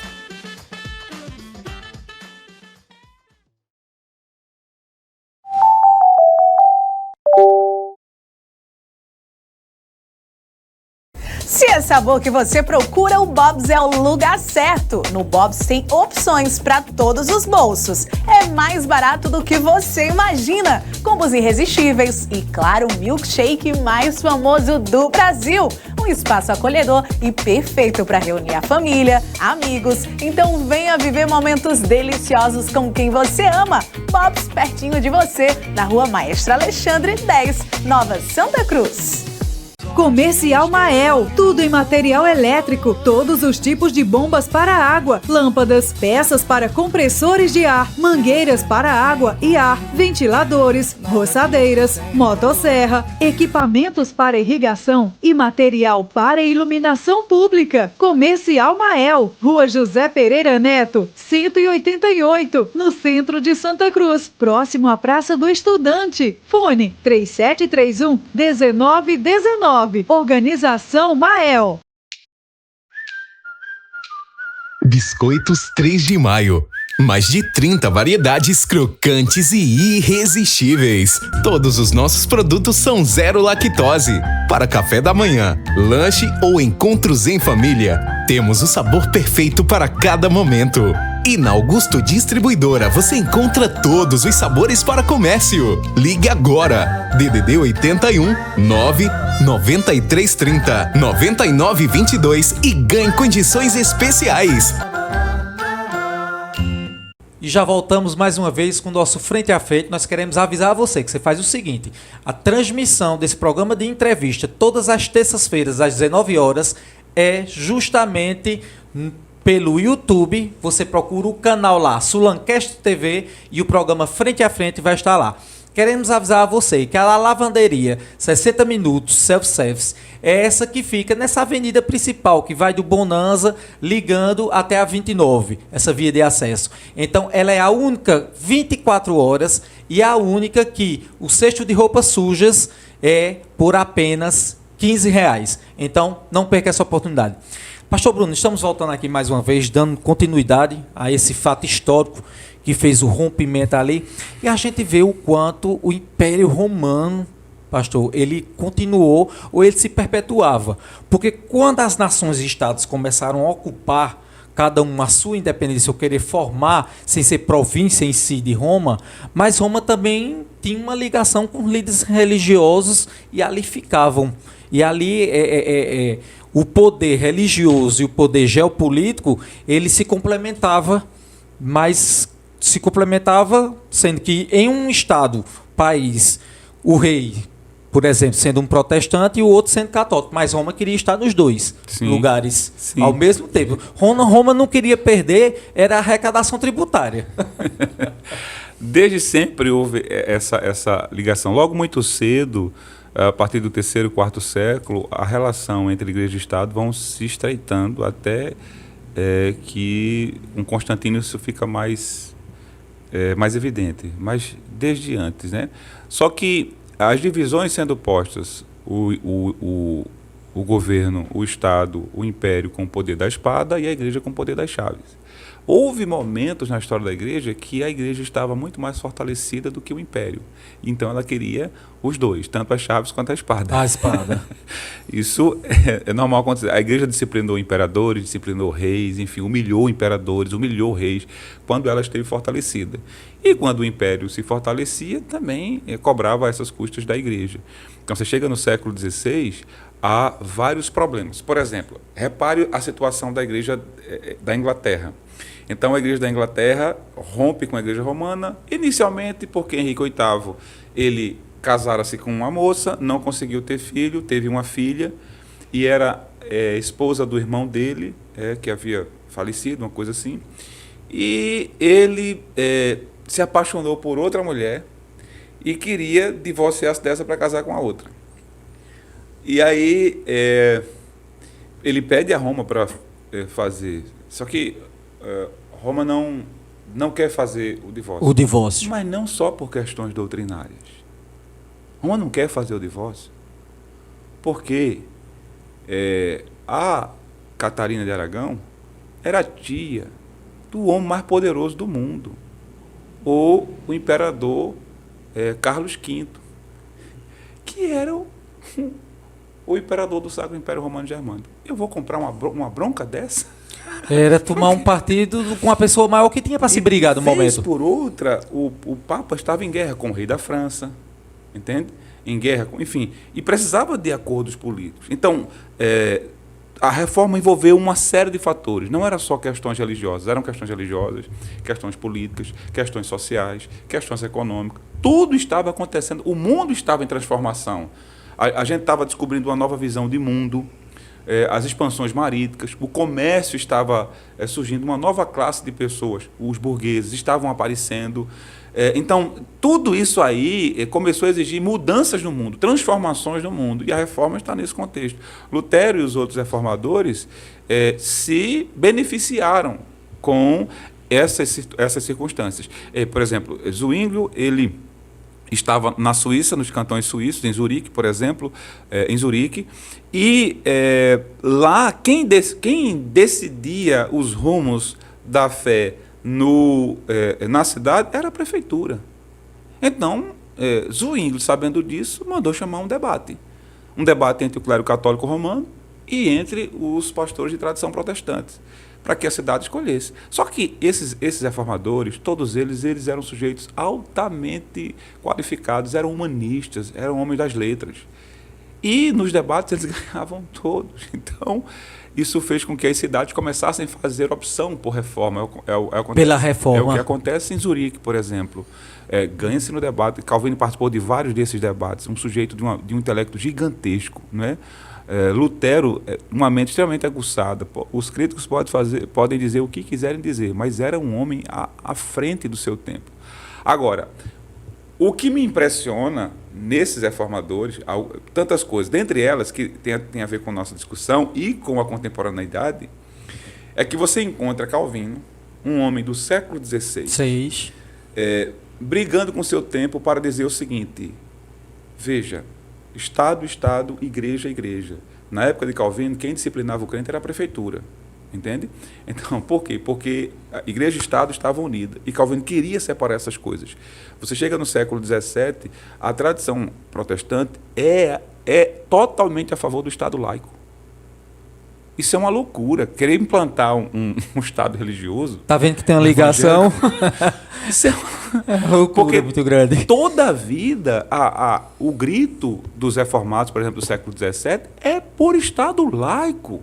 Se é sabor que você procura, o Bob's é o lugar certo. No Bob's tem opções para todos os bolsos. É mais barato do que você imagina. Combos irresistíveis e, claro, o milkshake mais famoso do Brasil. Um espaço acolhedor e perfeito para reunir a família, amigos. Então venha viver momentos deliciosos com quem você ama. Bob's pertinho de você, na Rua Maestra Alexandre 10, Nova Santa Cruz. Comercial Mael, tudo em material elétrico, todos os tipos de bombas para água, lâmpadas, peças para compressores de ar, mangueiras para água e ar, ventiladores, roçadeiras, motosserra, equipamentos para irrigação e material para iluminação pública. Comercial Mael, Rua José Pereira Neto, 188, no centro de Santa Cruz, próximo à Praça do Estudante. Fone 3731-1919. Organização Mael. Biscoitos 3 de Maio. Mais de 30 variedades crocantes e irresistíveis. Todos os nossos produtos são zero lactose. Para café da manhã, lanche ou encontros em família, temos o sabor perfeito para cada momento. E na Augusto Distribuidora você encontra todos os sabores para comércio. Ligue agora. DDD 81 9 9330 9922 e ganhe condições especiais. E já voltamos mais uma vez com o nosso Frente a Frente. Nós queremos avisar a você que você faz o seguinte: a transmissão desse programa de entrevista todas as terças-feiras às 19 horas é justamente pelo YouTube. Você procura o canal lá, Sulancast TV, e o programa Frente a Frente vai estar lá. Queremos avisar a você que a lavanderia 60 minutos self-service é essa que fica nessa avenida principal, que vai do Bonanza ligando até a 29, essa via de acesso. Então, ela é a única 24 horas e a única que o cesto de roupas sujas é por apenas R$15. Então, não perca essa oportunidade. Pastor Bruno, estamos voltando aqui mais uma vez, dando continuidade a esse fato histórico que fez o rompimento ali. E a gente vê o quanto o Império Romano, pastor, ele continuou ou ele se perpetuava. Porque quando as nações e estados começaram a ocupar cada um a sua independência, ou querer formar, sem ser província em si de Roma, mas Roma também tinha uma ligação com líderes religiosos e ali ficavam. E ali o poder religioso e o poder geopolítico, ele se complementava, mas se complementava sendo que em um estado, país, o rei, por exemplo, sendo um protestante e o outro sendo católico, mas Roma queria estar nos dois lugares ao mesmo tempo. Roma não queria perder, era a arrecadação tributária. Desde sempre houve essa ligação. Logo muito cedo, a partir do terceiro e quarto século, a relação entre igreja e Estado vão se estreitando até que com Constantino isso fica mais evidente, mas desde antes, né? Só que as divisões sendo postas, o governo, o Estado, o Império com o poder da espada e a igreja com o poder das chaves. Houve momentos na história da igreja que a igreja estava muito mais fortalecida do que o Império. Então ela queria os dois, tanto as chaves quanto a espada. A espada. Isso é normal acontecer. A igreja disciplinou imperadores, disciplinou reis, enfim, humilhou imperadores, humilhou reis, quando ela esteve fortalecida. E quando o Império se fortalecia, também cobrava essas custas da igreja. Então você chega no século XVI, há vários problemas. Por exemplo, repare a situação da igreja da Inglaterra. Então a igreja da Inglaterra rompe com a igreja romana, inicialmente porque Henrique VIII, ele casara-se com uma moça, não conseguiu ter filho, teve uma filha, e era esposa do irmão dele, que havia falecido, uma coisa assim, e ele se apaixonou por outra mulher e queria divorciar-se dessa para casar com a outra. E aí ele pede a Roma para fazer, só que Roma não quer fazer o divórcio. O divórcio. Mas não só por questões doutrinárias. Roma não quer fazer o divórcio porque a Catarina de Aragão era tia do homem mais poderoso do mundo, ou o imperador Carlos V, que era o imperador do Sacro Império Romano Germânico. Eu vou comprar uma bronca dessa? Era tomar um partido com uma pessoa maior que tinha para se brigar no momento. Por outra, o Papa estava em guerra com o rei da França, entende? em guerra, enfim, e precisava de acordos políticos. Então, a reforma envolveu uma série de fatores. Não era só questões religiosas, eram questões religiosas, questões políticas, questões sociais, questões econômicas. Tudo estava acontecendo, o mundo estava em transformação. A gente estava descobrindo uma nova visão de mundo, as expansões marítimas, o comércio estava surgindo, uma nova classe de pessoas, os burgueses estavam aparecendo. Então, tudo isso aí começou a exigir mudanças no mundo, transformações no mundo, e a reforma está nesse contexto. Lutero e os outros reformadores se beneficiaram com essas circunstâncias. Por exemplo, Zwinglio, ele estava na Suíça, nos cantões suíços, em Zurique, por exemplo, e lá quem decidia os rumos da fé na cidade era a prefeitura. Então, Zwinglio, sabendo disso, mandou chamar um debate entre o clero católico romano e entre os pastores de tradição protestante, para que a cidade escolhesse. Só que esses reformadores, todos eles eram sujeitos altamente qualificados, eram humanistas, eram homens das letras. E nos debates eles ganhavam todos. Então, isso fez com que as cidades começassem a fazer opção por reforma. Pela reforma. É o que acontece em Zurique, por exemplo. Ganha-se no debate. Calvino participou de vários desses debates. Um sujeito de um intelecto gigantesco, não é? Lutero, uma mente extremamente aguçada. Os críticos podem dizer o que quiserem dizer, mas era um homem à frente do seu tempo. Agora, o que me impressiona nesses reformadores, tantas coisas, dentre elas que tem a ver com a nossa discussão e com a contemporaneidade, é que você encontra Calvino, um homem do século XVI, brigando com o seu tempo para dizer o seguinte: veja, Estado, Estado, Igreja, Igreja. Na época de Calvino, quem disciplinava o crente era a prefeitura. Entende? Então, por quê? Porque a Igreja e o Estado estavam unidas. E Calvino queria separar essas coisas. Você chega no século XVII, a tradição protestante é totalmente a favor do Estado laico. Isso é uma loucura. Querer implantar um Estado religioso... Tá vendo que tem uma ligação? Isso é uma loucura muito grande. Toda a vida, o grito dos reformados, por exemplo, do século XVII, é por Estado laico.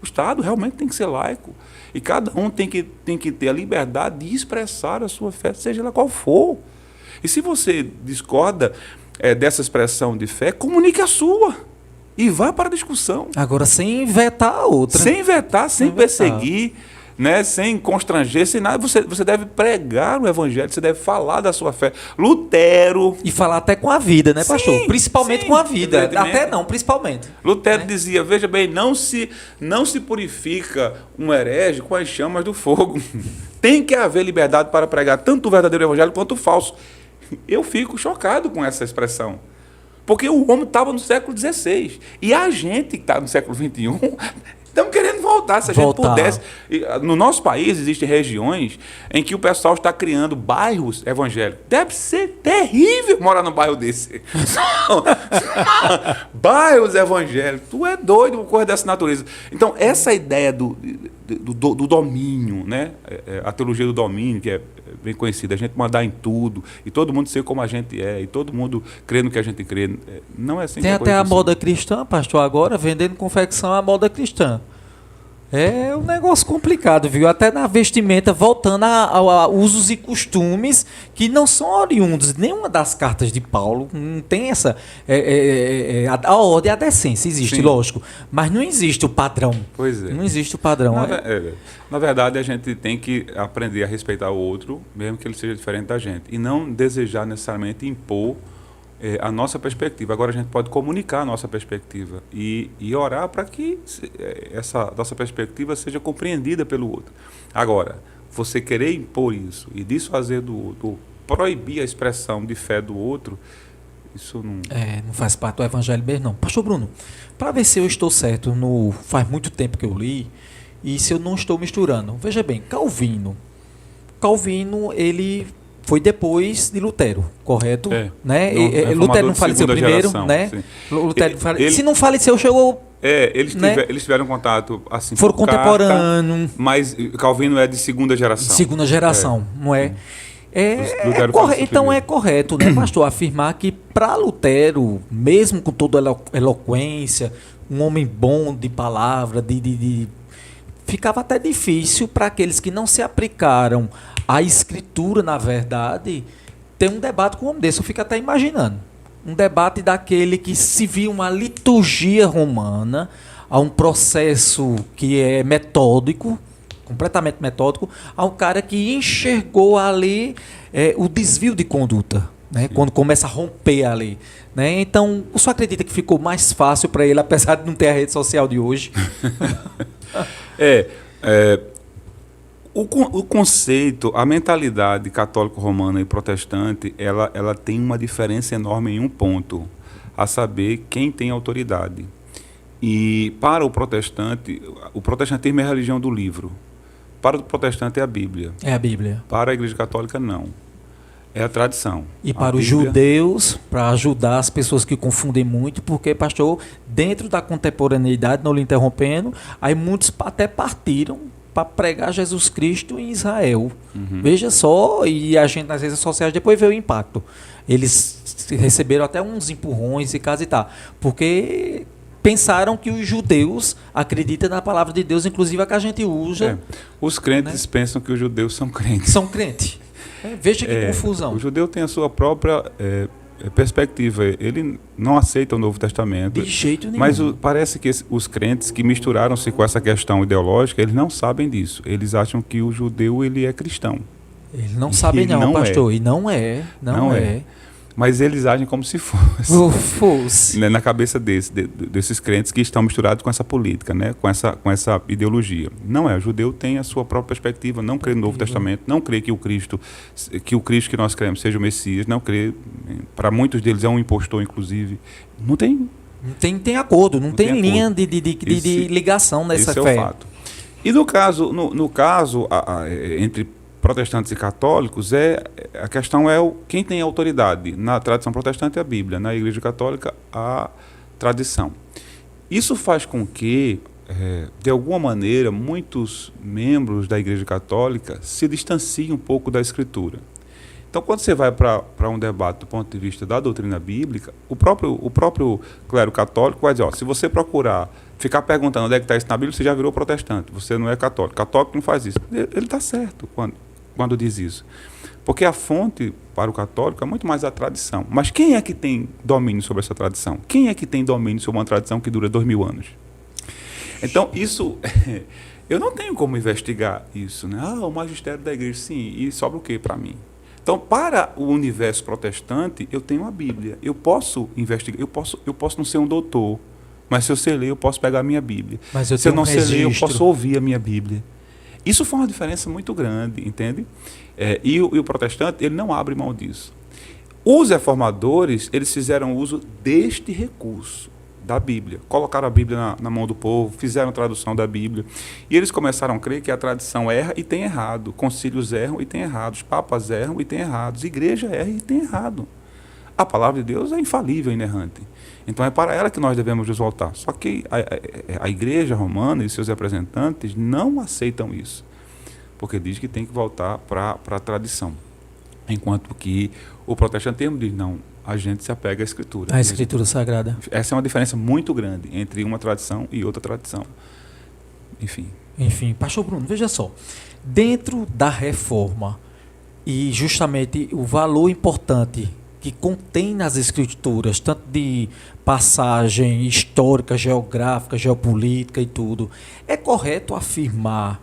O Estado realmente tem que ser laico. E cada um tem que ter a liberdade de expressar a sua fé, seja ela qual for. E se você discorda dessa expressão de fé, comunique a sua. E vá para a discussão. Agora, sem vetar a outra. Sem vetar, sem perseguir, né, sem constranger, sem nada. Você deve pregar o evangelho, você deve falar da sua fé. Lutero... E falar até com a vida, né, pastor? Sim, principalmente sim, com a vida. evidentemente. Até não, principalmente. Lutero dizia, veja bem, não se purifica um herege com as chamas do fogo. Tem que haver liberdade para pregar tanto o verdadeiro evangelho quanto o falso. Eu fico chocado com essa expressão. Porque o homem estava no século XVI. E a gente que está no século XXI, estamos querendo voltar. Se a gente pudesse. No nosso país existem regiões em que o pessoal está criando bairros evangélicos. Deve ser terrível morar num bairro desse. Bairros evangélicos. Tu é doido uma coisa dessa natureza. Então, essa ideia do domínio, né? A teologia do domínio, que é bem conhecida, a gente mandar em tudo, e todo mundo ser como a gente é, e todo mundo crer no que a gente crê, não é assim. Tem até a moda cristã, pastor, agora, vendendo confecção à moda cristã. É um negócio complicado, viu? Até na vestimenta, voltando a usos e costumes que não são oriundos. Nenhuma das cartas de Paulo não tem essa... a ordem e a decência existe, sim, lógico. Mas não existe o padrão. Pois é. Não existe o padrão. Na verdade, a gente tem que aprender a respeitar o outro, mesmo que ele seja diferente da gente. E não desejar necessariamente impor a nossa perspectiva. Agora a gente pode comunicar a nossa perspectiva e orar para que essa nossa perspectiva seja compreendida pelo outro. Agora, você querer impor isso e desfazer do outro, proibir a expressão de fé do outro, isso não... não faz parte do evangelho mesmo, não. Pastor Bruno, para ver se eu estou certo, faz muito tempo que eu li, e se eu não estou misturando. Veja bem, Calvino, ele... foi depois de Lutero, correto? Né? Lutero não faleceu primeiro, né? Lutero se não faleceu, chegou... Eles tiveram contato assim. Foram contemporâneos. Mas Calvino é de segunda geração. De segunda geração, não é? Então é correto, né, pastor, afirmar que para Lutero, mesmo com toda a eloquência, um homem bom de palavra, ficava até difícil para aqueles que não se aplicaram à escritura, na verdade, ter um debate com um homem desse. Eu fico até imaginando. Um debate daquele que se via uma liturgia romana, a um processo que é metódico, completamente metódico, a um cara que enxergou ali o desvio de conduta, né? Quando começa a romper ali, né? Então, o senhor acredita que ficou mais fácil para ele, apesar de não ter a rede social de hoje? O conceito, a mentalidade católico-romana e protestante, ela tem uma diferença enorme em um ponto, a saber quem tem autoridade. E para o protestantismo é a religião do livro. Para o protestante é a Bíblia. É a Bíblia. Para a Igreja Católica, não. É a tradição. E para os judeus, para ajudar as pessoas que confundem muito, porque, pastor, dentro da contemporaneidade, não lhe interrompendo, aí muitos até partiram para pregar Jesus Cristo em Israel. Veja só, e a gente nas redes sociais depois vê o impacto. Eles receberam até uns empurrões e casa e tal, porque pensaram que os judeus acreditam na palavra de Deus, inclusive a que a gente usa. Os crentes, né, pensam que os judeus são crentes. São crentes. Veja que confusão. O judeu tem a sua própria perspectiva. Ele não aceita o Novo Testamento. De jeito nenhum. Mas parece que os crentes que misturaram-se com essa questão ideológica, eles não sabem disso. Eles acham que o judeu ele é cristão. Eles não sabem não, pastor. E não é. Mas eles agem como se fosse. Fosse. Na cabeça desses crentes que estão misturados com essa política, né? com essa ideologia. Não é. O judeu tem a sua própria perspectiva, não crê no Novo Testamento, não crê que o Cristo que nós cremos seja o Messias, não crê. Para muitos deles é um impostor, inclusive. Não tem. Não tem acordo, não tem linha de ligação nessa fé. Esse é o fato. E no caso entre protestantes e católicos, a questão é quem tem autoridade. Na tradição protestante é a Bíblia, na Igreja Católica a tradição. Isso faz com que, de alguma maneira, muitos membros da Igreja Católica se distanciem um pouco da Escritura. Então, quando você vai para um debate do ponto de vista da doutrina bíblica, o próprio clero católico vai dizer, se você procurar ficar perguntando onde é que está isso na Bíblia, você já virou protestante, você não é católico. Católico não faz isso. Ele está certo quando diz isso. Porque a fonte para o católico é muito mais a tradição. Mas quem é que tem domínio sobre essa tradição? Quem é que tem domínio sobre uma tradição que dura 2000 anos? Então, isso... eu não tenho como investigar isso, né? O magistério da igreja, sim. E sobra o quê para mim? Então, para o universo protestante, eu tenho a Bíblia. Eu posso investigar, eu posso não ser um doutor, mas se eu sei ler, eu posso pegar a minha Bíblia. Mas se eu não sei ler, eu posso ouvir a minha Bíblia. Isso foi uma diferença muito grande, entende? E o protestante, ele não abre mão disso. Os reformadores, eles fizeram uso deste recurso da Bíblia. Colocaram a Bíblia na mão do povo, fizeram a tradução da Bíblia. E eles começaram a crer que a tradição erra e tem errado. Concílios erram e tem errado. Os papas erram e tem errado. A igreja erra e tem errado. A palavra de Deus é infalível, inerrante. Então é para ela que nós devemos nos voltar. Só que a igreja romana e seus representantes não aceitam isso. Porque diz que tem que voltar para a tradição. Enquanto que o protestantismo diz, não, a gente se apega à Escritura. A Escritura Sagrada. Essa é uma diferença muito grande entre uma tradição e outra tradição. Enfim, pastor Bruno, veja só. Dentro da reforma, e justamente o valor importante que contém nas Escrituras, tanto de passagem histórica, geográfica, geopolítica e tudo, é correto afirmar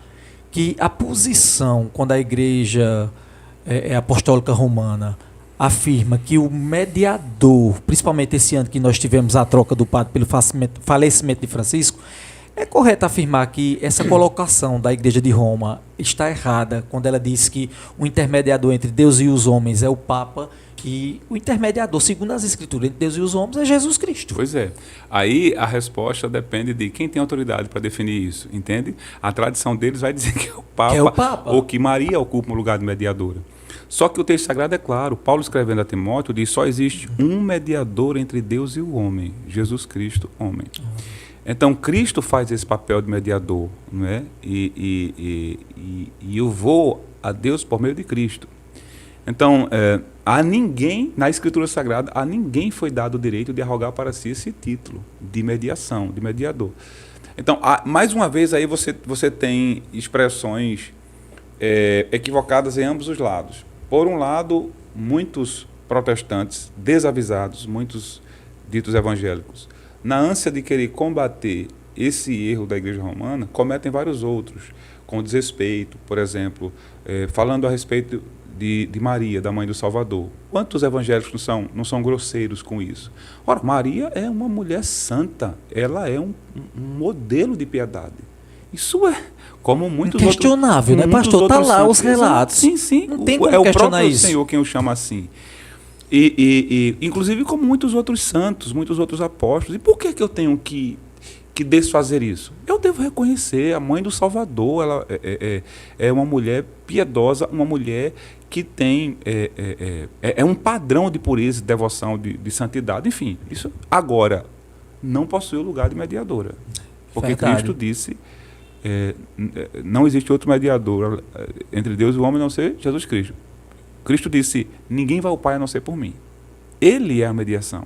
que a posição, quando a Igreja Apostólica Romana afirma que o mediador, principalmente esse ano que nós tivemos a troca do padre pelo falecimento de Francisco, é correto afirmar que essa colocação da Igreja de Roma está errada quando ela diz que o intermediador entre Deus e os homens é o Papa e o intermediador, segundo as Escrituras, entre Deus e os homens é Jesus Cristo. Pois é. Aí a resposta depende de quem tem autoridade para definir isso, entende? A tradição deles vai dizer que é o Papa, ou que Maria ocupa um lugar de mediadora. Só que o texto sagrado é claro. Paulo, escrevendo a Timóteo, diz: só existe um mediador entre Deus e o homem, Jesus Cristo, homem. Então, Cristo faz esse papel de mediador, não é? E eu vou a Deus por meio de Cristo. Então, a ninguém, na Escritura Sagrada, a ninguém foi dado o direito de arrogar para si esse título de mediação, de mediador. Então, mais uma vez, aí você tem expressões equivocadas em ambos os lados. Por um lado, muitos protestantes desavisados, muitos ditos evangélicos, na ânsia de querer combater esse erro da Igreja Romana, cometem vários outros, com desrespeito, por exemplo, falando a respeito de Maria, da mãe do Salvador. Quantos evangélicos não são grosseiros com isso? Ora, Maria é uma mulher santa, ela é um modelo de piedade. Isso é como muitos outros... Questionável, né, pastor? Está lá os relatos. Sim, sim. Não tem como é o questionar próprio isso. Senhor quem o chama assim. E inclusive como muitos outros santos, muitos outros apóstolos. E por que eu tenho que desfazer isso? Eu devo reconhecer a mãe do Salvador. Ela é uma mulher piedosa, uma mulher que tem um padrão de pureza, de devoção, de santidade. Enfim, isso agora não possui o lugar de mediadora. Porque Verdade. Cristo disse... não existe outro mediador entre Deus e o homem a não ser Jesus Cristo. Cristo disse, ninguém vai ao Pai a não ser por mim. Ele é a mediação.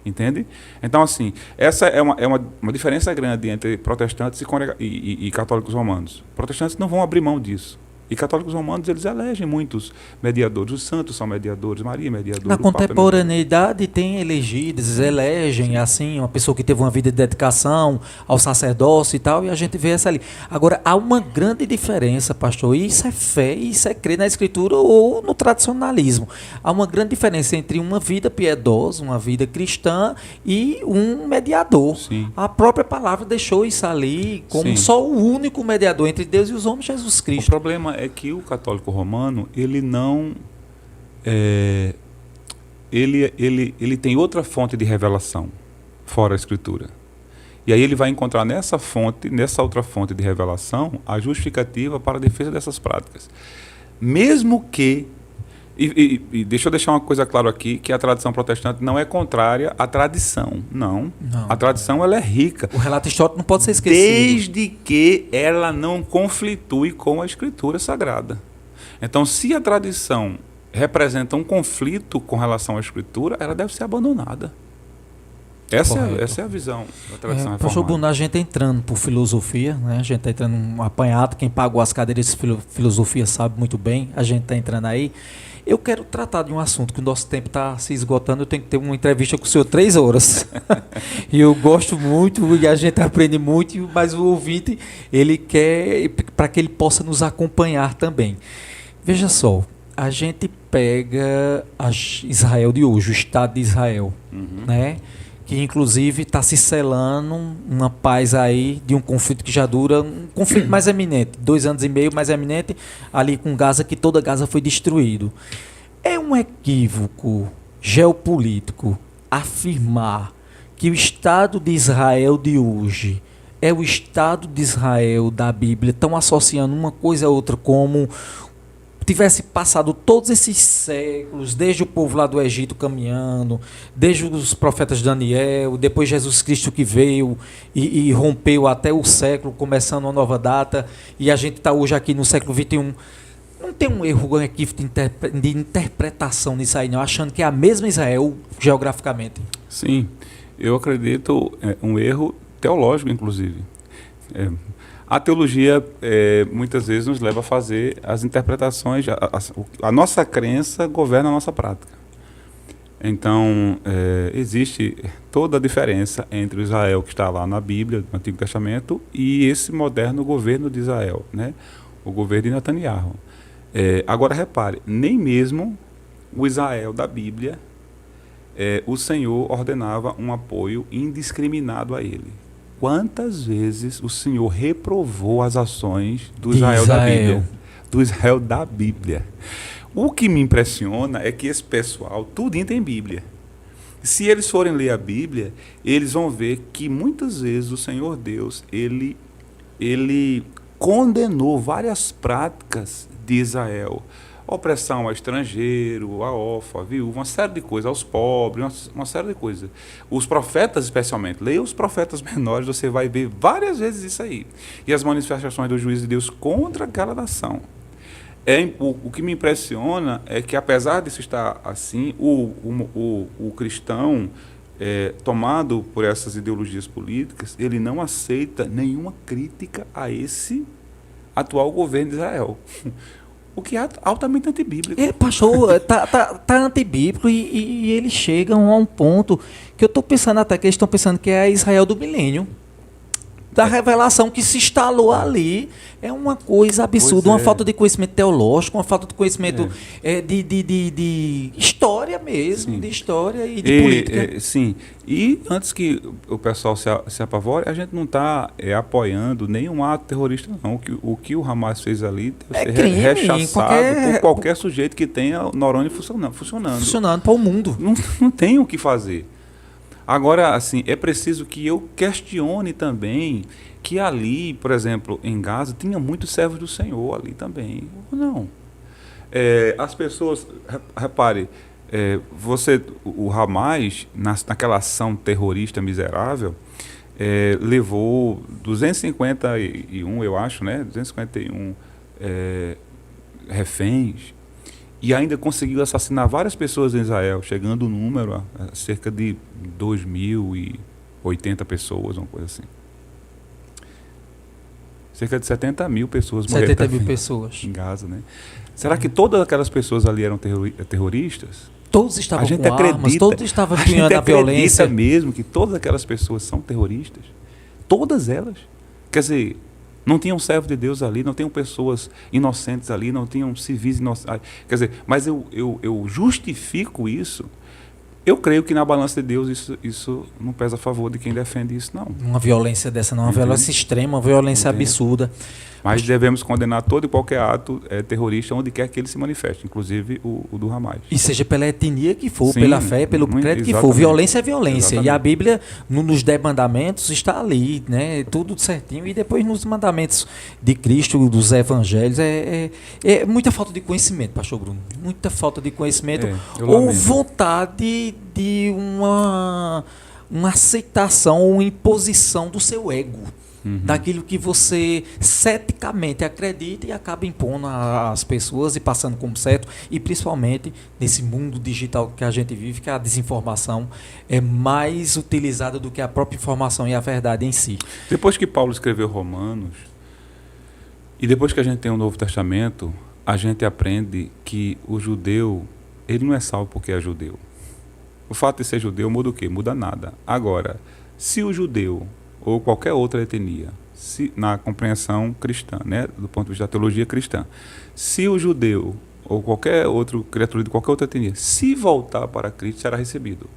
Entende? Então, assim, essa é uma diferença grande entre protestantes e católicos romanos. Protestantes não vão abrir mão disso. E católicos romanos, eles elegem muitos mediadores. Os santos são mediadores, Maria é mediadora. Na contemporaneidade tem elegidos, elegem assim, uma pessoa que teve uma vida de dedicação ao sacerdócio e tal, e a gente vê essa ali. Agora, há uma grande diferença, pastor, e isso é fé, isso é crer na Escritura ou no tradicionalismo. Há uma grande diferença entre uma vida piedosa, uma vida cristã e um mediador. Sim. A própria palavra deixou isso ali como Sim. só o único mediador entre Deus e os homens, Jesus O Cristo. problema é que o católico romano, ele não... ele tem outra fonte de revelação, fora a Escritura. E aí ele vai encontrar nessa outra fonte de revelação, a justificativa para a defesa dessas práticas. Mesmo que... E deixa eu deixar uma coisa clara aqui, que a tradição protestante não é contrária à tradição. Não. A tradição, ela é rica. O relato histórico não pode ser esquecido. Desde que ela não conflitue com a Escritura Sagrada. Então, se a tradição representa um conflito com relação à Escritura, ela deve ser abandonada. Essa é a visão da tradição Pastor reformada. Bruno, a gente está entrando por filosofia, né? A gente está entrando num apanhado. Quem pagou as cadeiras de filosofia sabe muito bem. A gente está entrando aí. Eu quero tratar de um assunto que o nosso tempo está se esgotando. Eu tenho que ter uma entrevista com o senhor 3 horas. E eu gosto muito e a gente aprende muito, mas o ouvinte, ele quer para que ele possa nos acompanhar também. Veja só, a gente pega Israel de hoje, o Estado de Israel, né? Que inclusive está se selando uma paz aí de um conflito que já dura, um conflito mais eminente, 2 anos e meio mais eminente, ali com Gaza, que toda Gaza foi destruído. É um equívoco geopolítico afirmar que o Estado de Israel de hoje é o Estado de Israel da Bíblia, estão associando uma coisa a outra como... tivesse passado todos esses séculos, desde o povo lá do Egito caminhando, desde os profetas Daniel, depois Jesus Cristo que veio e rompeu até o século, começando uma nova data, e a gente está hoje aqui no século XXI. Não tem um erro, um equívoco de interpretação nisso aí, não, achando que é a mesma Israel geograficamente? Sim, eu acredito um erro teológico, inclusive. A teologia muitas vezes nos leva a fazer as interpretações, a nossa crença governa a nossa prática. Então, existe toda a diferença entre o Israel que está lá na Bíblia, no Antigo Testamento, e esse moderno governo de Israel, né? O governo de Netanyahu. Agora, repare, nem mesmo o Israel da Bíblia, o Senhor ordenava um apoio indiscriminado a ele. Quantas vezes o Senhor reprovou as ações do Israel da Bíblia? Do Israel da Bíblia. O que me impressiona é que esse pessoal, tudinho tem Bíblia. Se eles forem ler a Bíblia, eles vão ver que muitas vezes o Senhor Deus, ele condenou várias práticas de Israel. Opressão ao estrangeiro, a órfã, a viúva, uma série de coisas, aos pobres, uma série de coisas. Os profetas, especialmente, leia os profetas menores, você vai ver várias vezes isso aí. E as manifestações do juízo de Deus contra aquela nação. O que me impressiona é que, apesar disso estar assim, o cristão, tomado por essas ideologias políticas, ele não aceita nenhuma crítica a esse atual governo de Israel. O que é altamente antibíblico. Ele, pastor, tá antibíblico e eles chegam a um ponto que eu estou pensando até que eles estão pensando que é a Israel do milênio. Da revelação que se instalou ali. É uma coisa absurda, uma falta de conhecimento teológico, uma falta de conhecimento de história mesmo, Sim. de história e de política. Sim, e antes que o pessoal se apavore, a gente não está apoiando nenhum ato terrorista, não. O que o Hamas fez ali deve ser crime, rechaçado por qualquer sujeito que tenha neurônio funcionando. Funcionando para o mundo. Não tem o que fazer. Agora, assim, é preciso que eu questione também que ali, por exemplo, em Gaza, tinha muitos servos do Senhor ali também. Ou não? As pessoas, repare, o Hamas, naquela ação terrorista miserável, levou 251, eu acho, né? 251 reféns, e ainda conseguiu assassinar várias pessoas em Israel, chegando o número a cerca de 2.080 pessoas, uma coisa assim. Cerca de 70 mil pessoas morreram 70 mil pessoas. em Gaza, né? Será que todas aquelas pessoas ali eram terroristas? Todos estavam A gente com acredita, armas, todos estavam a gente empunhando a acredita violência. mesmo que todas aquelas pessoas são terroristas? Todas elas? Quer dizer, não tinham servo de Deus ali, não tinham pessoas inocentes ali, não tinham civis inocentes. Quer dizer, mas eu justifico isso. Eu creio que na balança de Deus isso não pesa a favor de quem defende isso, não. Uma violência dessa não, uma Entende? violência extrema, uma violência Entende? absurda. Mas devemos condenar todo e qualquer ato terrorista onde quer que ele se manifeste, inclusive o do Hamas. E seja pela etnia que for, Sim, pela fé, pelo credo que for. exatamente. Violência é violência. Exatamente. E a Bíblia, nos 10 mandamentos, está ali, né? Tudo certinho. E depois nos mandamentos de Cristo, dos evangelhos, é muita falta de conhecimento, pastor Bruno. Muita falta de conhecimento. Eu Ou lamento. vontade de uma aceitação ou imposição do seu ego. Daquilo que você ceticamente acredita e acaba impondo às pessoas e passando como certo, e principalmente nesse mundo digital que a gente vive, que a desinformação é mais utilizada do que a própria informação e a verdade em si. Depois que Paulo escreveu Romanos, e depois que a gente tem o Novo Testamento, a gente aprende que o judeu, ele não é salvo porque é judeu. O fato de ser judeu muda o quê? Muda nada. Agora, se o judeu ou qualquer outra etnia, na compreensão cristã, né, do ponto de vista da teologia cristã, se o judeu ou qualquer outro criatura de qualquer outra etnia, se voltar para Cristo, será recebido.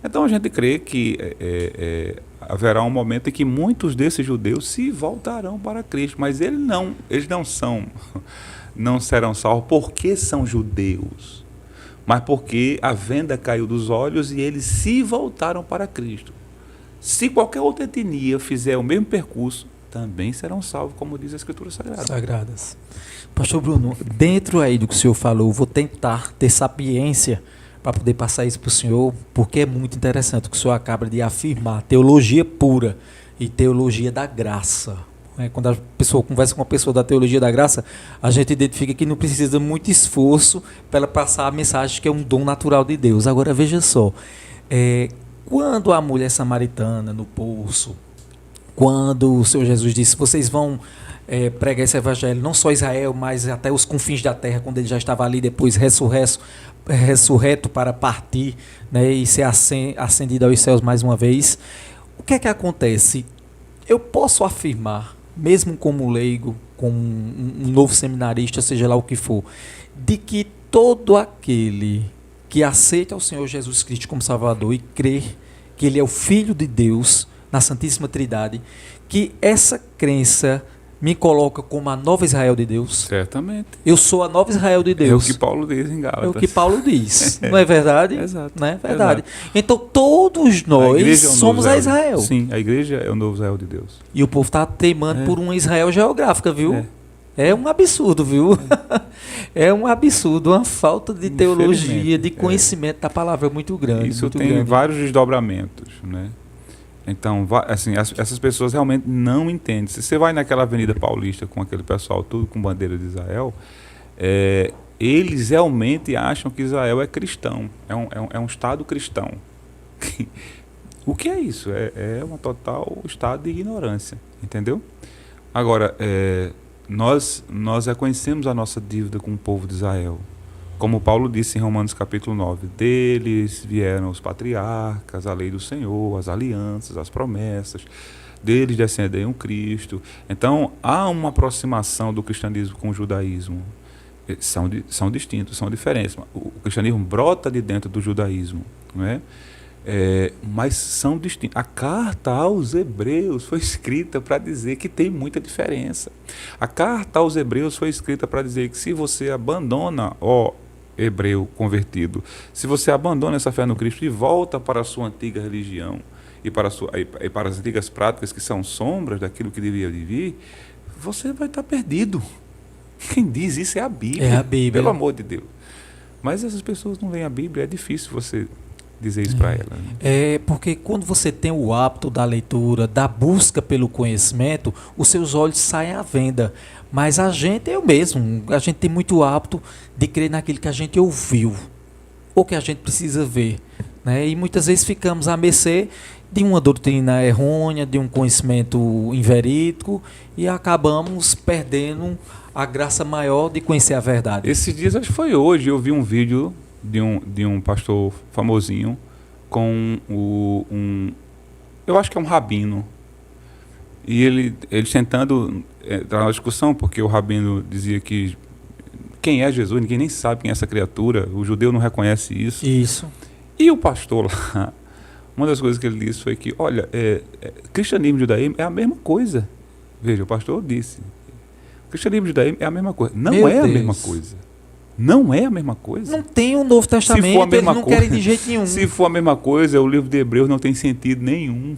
Então a gente crê que haverá um momento em que muitos desses judeus se voltarão para Cristo, mas eles não serão salvos porque são judeus, mas porque a venda caiu dos olhos e eles se voltaram para Cristo. Se qualquer outra etnia fizer o mesmo percurso, também serão salvos, como diz a Escritura Sagrada. Sagradas. Pastor Bruno, dentro aí do que o senhor falou, vou tentar ter sapiência para poder passar isso para o senhor, porque é muito interessante o que o senhor acaba de afirmar, teologia pura e teologia da graça. Quando a pessoa conversa com uma pessoa da teologia da graça, a gente identifica que não precisa muito esforço para ela passar a mensagem que é um dom natural de Deus. Agora veja só, quando a mulher samaritana no poço, quando o Senhor Jesus disse, vocês vão pregar esse evangelho, não só Israel, mas até os confins da terra, quando ele já estava ali depois ressurreto para partir, né, e ser ascendido aos céus mais uma vez, o que é que acontece? Eu posso afirmar, mesmo como leigo, como um novo seminarista, seja lá o que for, de que todo aquele que aceita o Senhor Jesus Cristo como Salvador e crê que Ele é o Filho de Deus na Santíssima Trindade, que essa crença me coloca como a nova Israel de Deus. Certamente. Eu sou a nova Israel de Deus. É o que Paulo diz em Gálatas. É o que Paulo diz. Não é verdade? Exato. Não é verdade. Exato. Então todos nós somos a Israel. Sim, a igreja é o novo Israel de Deus. E o povo está teimando por uma Israel geográfica, viu? É um absurdo, viu? É um absurdo, uma falta de teologia, de conhecimento da palavra muito grande. Isso muito tem grande. vários desdobramentos, né? Então, assim, essas pessoas realmente não entendem. Se você vai naquela Avenida Paulista com aquele pessoal tudo com bandeira de Israel, eles realmente acham que Israel é cristão, é um Estado cristão. O que é isso? É um total estado de ignorância, entendeu? Agora, nós reconhecemos a nossa dívida com o povo de Israel. Como Paulo disse em Romanos capítulo 9, deles vieram os patriarcas, a lei do Senhor, as alianças, as promessas, deles descendeu Cristo. Então, há uma aproximação do cristianismo com o judaísmo. São distintos, são diferentes. O cristianismo brota de dentro do judaísmo, não é? Mas são distintos. A carta aos Hebreus foi escrita para dizer que tem muita diferença. A carta aos Hebreus foi escrita para dizer que se você abandona, hebreu convertido, se você abandona essa fé no Cristo e volta para a sua antiga religião e para as antigas práticas que são sombras daquilo que deveria vir, você vai estar perdido. Quem diz isso é a Bíblia. É a Bíblia. Pelo amor de Deus. Mas essas pessoas não leem a Bíblia, é difícil você dizer isso para elas. Né? Porque quando você tem o hábito da leitura, da busca pelo conhecimento, os seus olhos saem à venda. Mas a gente a gente tem muito hábito de crer naquilo que a gente ouviu, ou que a gente precisa ver. Né? E muitas vezes ficamos à mercê de uma doutrina errônea, de um conhecimento inverídico, e acabamos perdendo a graça maior de conhecer a verdade. Esses dias, acho que foi hoje, eu vi um vídeo de um pastor famosinho com eu acho que é um rabino, e ele tentando entrar na discussão, porque o rabino dizia que quem é Jesus, ninguém nem sabe quem é essa criatura, o judeu não reconhece isso. Isso. E o pastor lá, uma das coisas que ele disse foi que, olha, cristianismo e judaísmo é a mesma coisa. Veja, o pastor disse, cristianismo e judaísmo é a mesma coisa. Não é a mesma coisa. Não é a mesma coisa. Não tem um Novo Testamento, eles não querem de jeito nenhum. Se for a mesma coisa, o livro de Hebreus não tem sentido nenhum.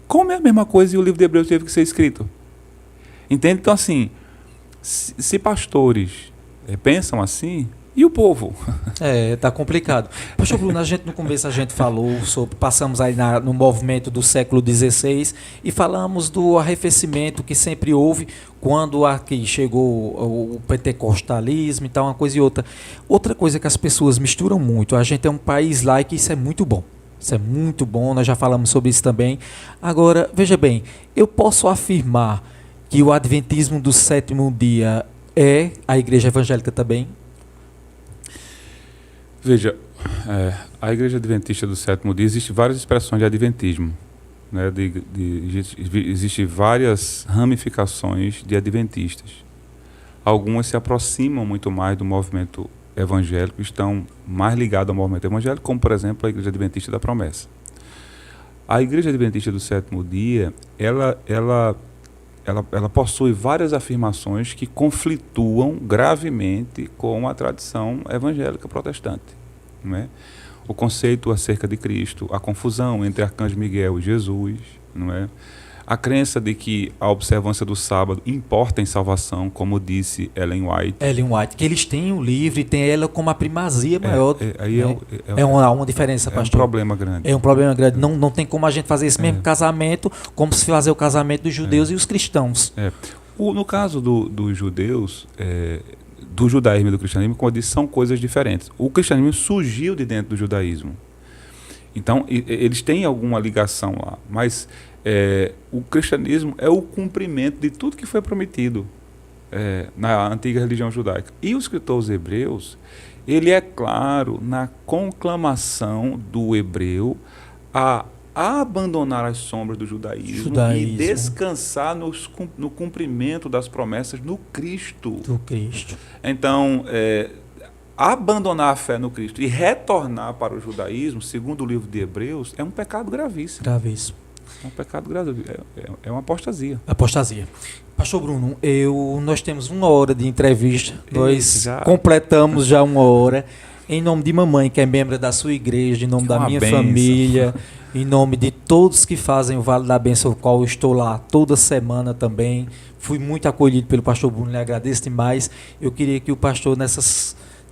Como é a mesma coisa e o livro de Hebreus teve que ser escrito? Entende? Então, assim, se pastores pensam assim, e o povo? Tá complicado. Pastor Bruno, no começo a gente falou sobre, passamos aí no movimento do século XVI e falamos do arrefecimento que sempre houve quando aqui chegou o pentecostalismo e tal, uma coisa e outra. Outra coisa que as pessoas misturam muito, a gente é um país laico e isso é muito bom. Isso é muito bom, nós já falamos sobre isso também. Agora, veja bem, eu posso afirmar que o adventismo do sétimo dia é a igreja evangélica também? Veja, a Igreja Adventista do Sétimo Dia, existem várias expressões de adventismo. Né, existem várias ramificações de adventistas. Algumas se aproximam muito mais do movimento evangélico, estão mais ligadas ao movimento evangélico, como, por exemplo, a Igreja Adventista da Promessa. A Igreja Adventista do Sétimo Dia, ela possui várias afirmações que conflituam gravemente com a tradição evangélica protestante. Não é? O conceito acerca de Cristo, a confusão entre Arcanjo Miguel e Jesus, não é? A crença de que a observância do sábado importa em salvação, como disse Ellen White. Ellen White, que eles têm o livro e tem ela como a primazia maior. Uma diferença, pastor. É um problema grande. É um problema grande. Não tem como a gente fazer esse mesmo casamento, como se fazer o casamento dos judeus e os cristãos. No caso dos judeus, do judaísmo e do cristianismo, como eu disse, são coisas diferentes. O cristianismo surgiu de dentro do judaísmo. Então, eles têm alguma ligação lá, mas o cristianismo é o cumprimento de tudo que foi prometido na antiga religião judaica. E o escritor aos Hebreus, ele é claro na conclamação do hebreu a abandonar as sombras do judaísmo e descansar no cumprimento das promessas no Cristo. Do Cristo. Então, abandonar a fé no Cristo e retornar para o judaísmo, segundo o livro de Hebreus, é um pecado gravíssimo. Gravíssimo. É um pecado gravíssimo. É uma apostasia. Apostasia. Pastor Bruno, nós temos 1 hora de entrevista. Nós completamos já 1 hora. Em nome de mamãe, que é membro da sua igreja, em nome da minha família, em nome de todos que fazem o Vale da Bênção, o qual eu estou lá toda semana também. Fui muito acolhido pelo pastor Bruno, lhe agradeço demais. Eu queria que o pastor,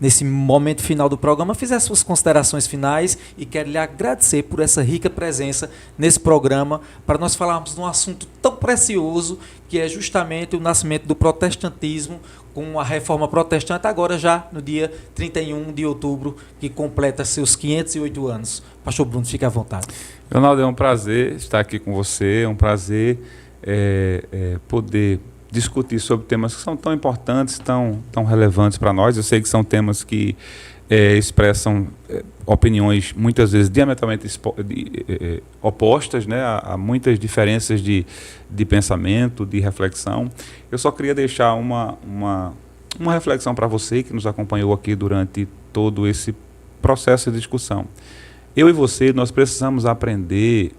nesse momento final do programa, fizer suas considerações finais e quero lhe agradecer por essa rica presença nesse programa para nós falarmos de um assunto tão precioso que é justamente o nascimento do protestantismo com a reforma protestante, agora já no dia 31 de outubro, que completa seus 508 anos. Pastor Bruno, fique à vontade. Leonardo, é um prazer estar aqui com você, é um prazer poder discutir sobre temas que são tão importantes, tão relevantes para nós. Eu sei que são temas que expressam opiniões muitas vezes diametralmente opostas, né? Há muitas diferenças de pensamento, de reflexão. Eu só queria deixar uma reflexão para você que nos acompanhou aqui durante todo esse processo de discussão. Eu e você, nós precisamos aprender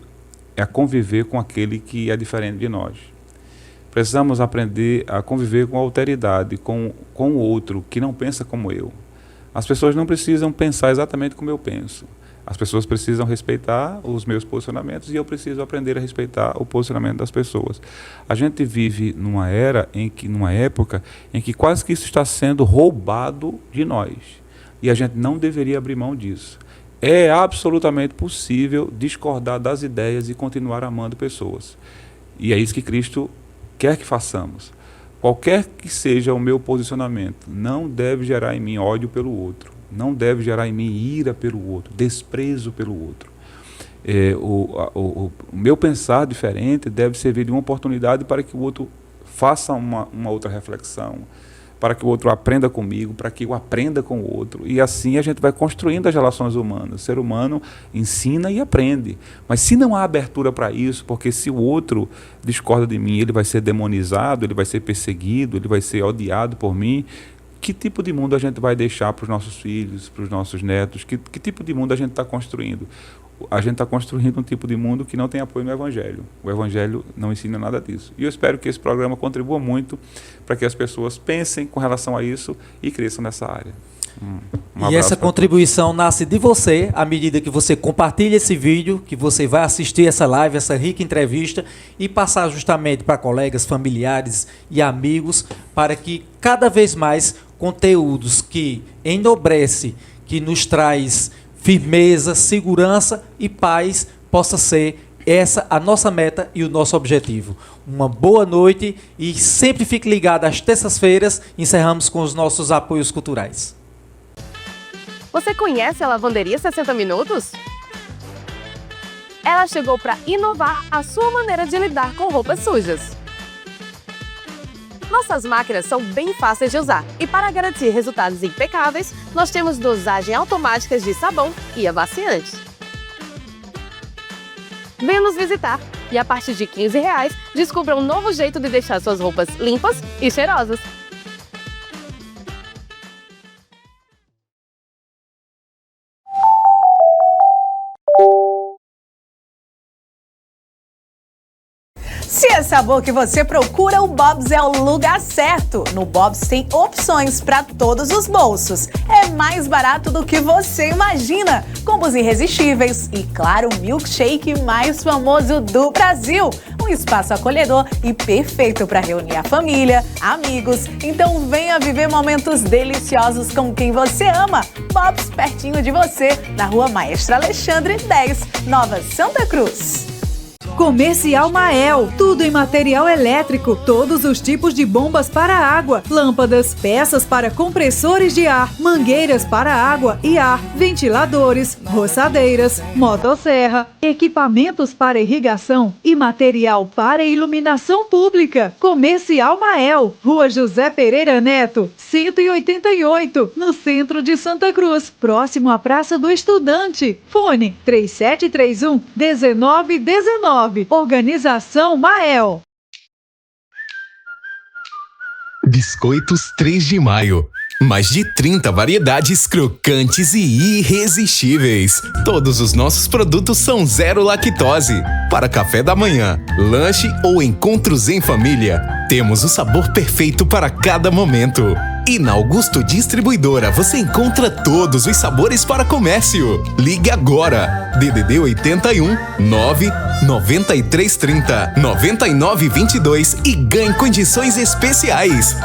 a conviver com aquele que é diferente de nós. Precisamos aprender a conviver com a alteridade, com o outro que não pensa como eu. As pessoas não precisam pensar exatamente como eu penso. As pessoas precisam respeitar os meus posicionamentos e eu preciso aprender a respeitar o posicionamento das pessoas. A gente vive numa época em que quase que isso está sendo roubado de nós. E a gente não deveria abrir mão disso. É absolutamente possível discordar das ideias e continuar amando pessoas. E é isso que Cristo quer que façamos. Qualquer que seja o meu posicionamento, não deve gerar em mim ódio pelo outro, não deve gerar em mim ira pelo outro, desprezo pelo outro. O meu pensar diferente deve servir de uma oportunidade para que o outro faça uma outra reflexão, para que o outro aprenda comigo, para que eu aprenda com o outro. E assim a gente vai construindo as relações humanas. O ser humano ensina e aprende. Mas se não há abertura para isso, porque se o outro discorda de mim, ele vai ser demonizado, ele vai ser perseguido, ele vai ser odiado por mim, que tipo de mundo a gente vai deixar para os nossos filhos, para os nossos netos? Que tipo de mundo a gente está construindo? A gente está construindo um tipo de mundo que não tem apoio no Evangelho. O Evangelho não ensina nada disso. E eu espero que esse programa contribua muito para que as pessoas pensem com relação a isso e cresçam nessa área. E essa contribuição nasce de você, à medida que você compartilha esse vídeo, que você vai assistir essa live, essa rica entrevista e passar justamente para colegas, familiares e amigos, para que cada vez mais conteúdos que enobrece, que nos traz firmeza, segurança e paz possa ser essa a nossa meta e o nosso objetivo. Uma boa noite e sempre fique ligado às terças-feiras. Encerramos com os nossos apoios culturais. Você conhece a Lavanderia 60 Minutos? Ela chegou para inovar a sua maneira de lidar com roupas sujas. Nossas máquinas são bem fáceis de usar e para garantir resultados impecáveis, nós temos dosagem automáticas de sabão e amaciante. Venha nos visitar e a partir de R$15, descubra um novo jeito de deixar suas roupas limpas e cheirosas. Se é sabor que você procura, o Bob's é o lugar certo. No Bob's tem opções para todos os bolsos. É mais barato do que você imagina. Combos irresistíveis e, claro, o milkshake mais famoso do Brasil. Um espaço acolhedor e perfeito para reunir a família, amigos. Então venha viver momentos deliciosos com quem você ama. Bob's pertinho de você, na Rua Maestra Alexandre 10, Nova Santa Cruz. Comercial Mael, tudo em material elétrico, todos os tipos de bombas para água, lâmpadas, peças para compressores de ar, mangueiras para água e ar, ventiladores, roçadeiras, motosserra, equipamentos para irrigação e material para iluminação pública. Comercial Mael, Rua José Pereira Neto, 188, no centro de Santa Cruz, próximo à Praça do Estudante. Fone 3731-1919. Organização Mael. Biscoitos 3 de Maio. Mais de 30 variedades crocantes e irresistíveis. Todos os nossos produtos são zero lactose. Para café da manhã, lanche ou encontros em família, temos o sabor perfeito para cada momento. E na Augusto Distribuidora você encontra todos os sabores para comércio. Ligue agora. DDD 81 99330 9922 e ganhe condições especiais.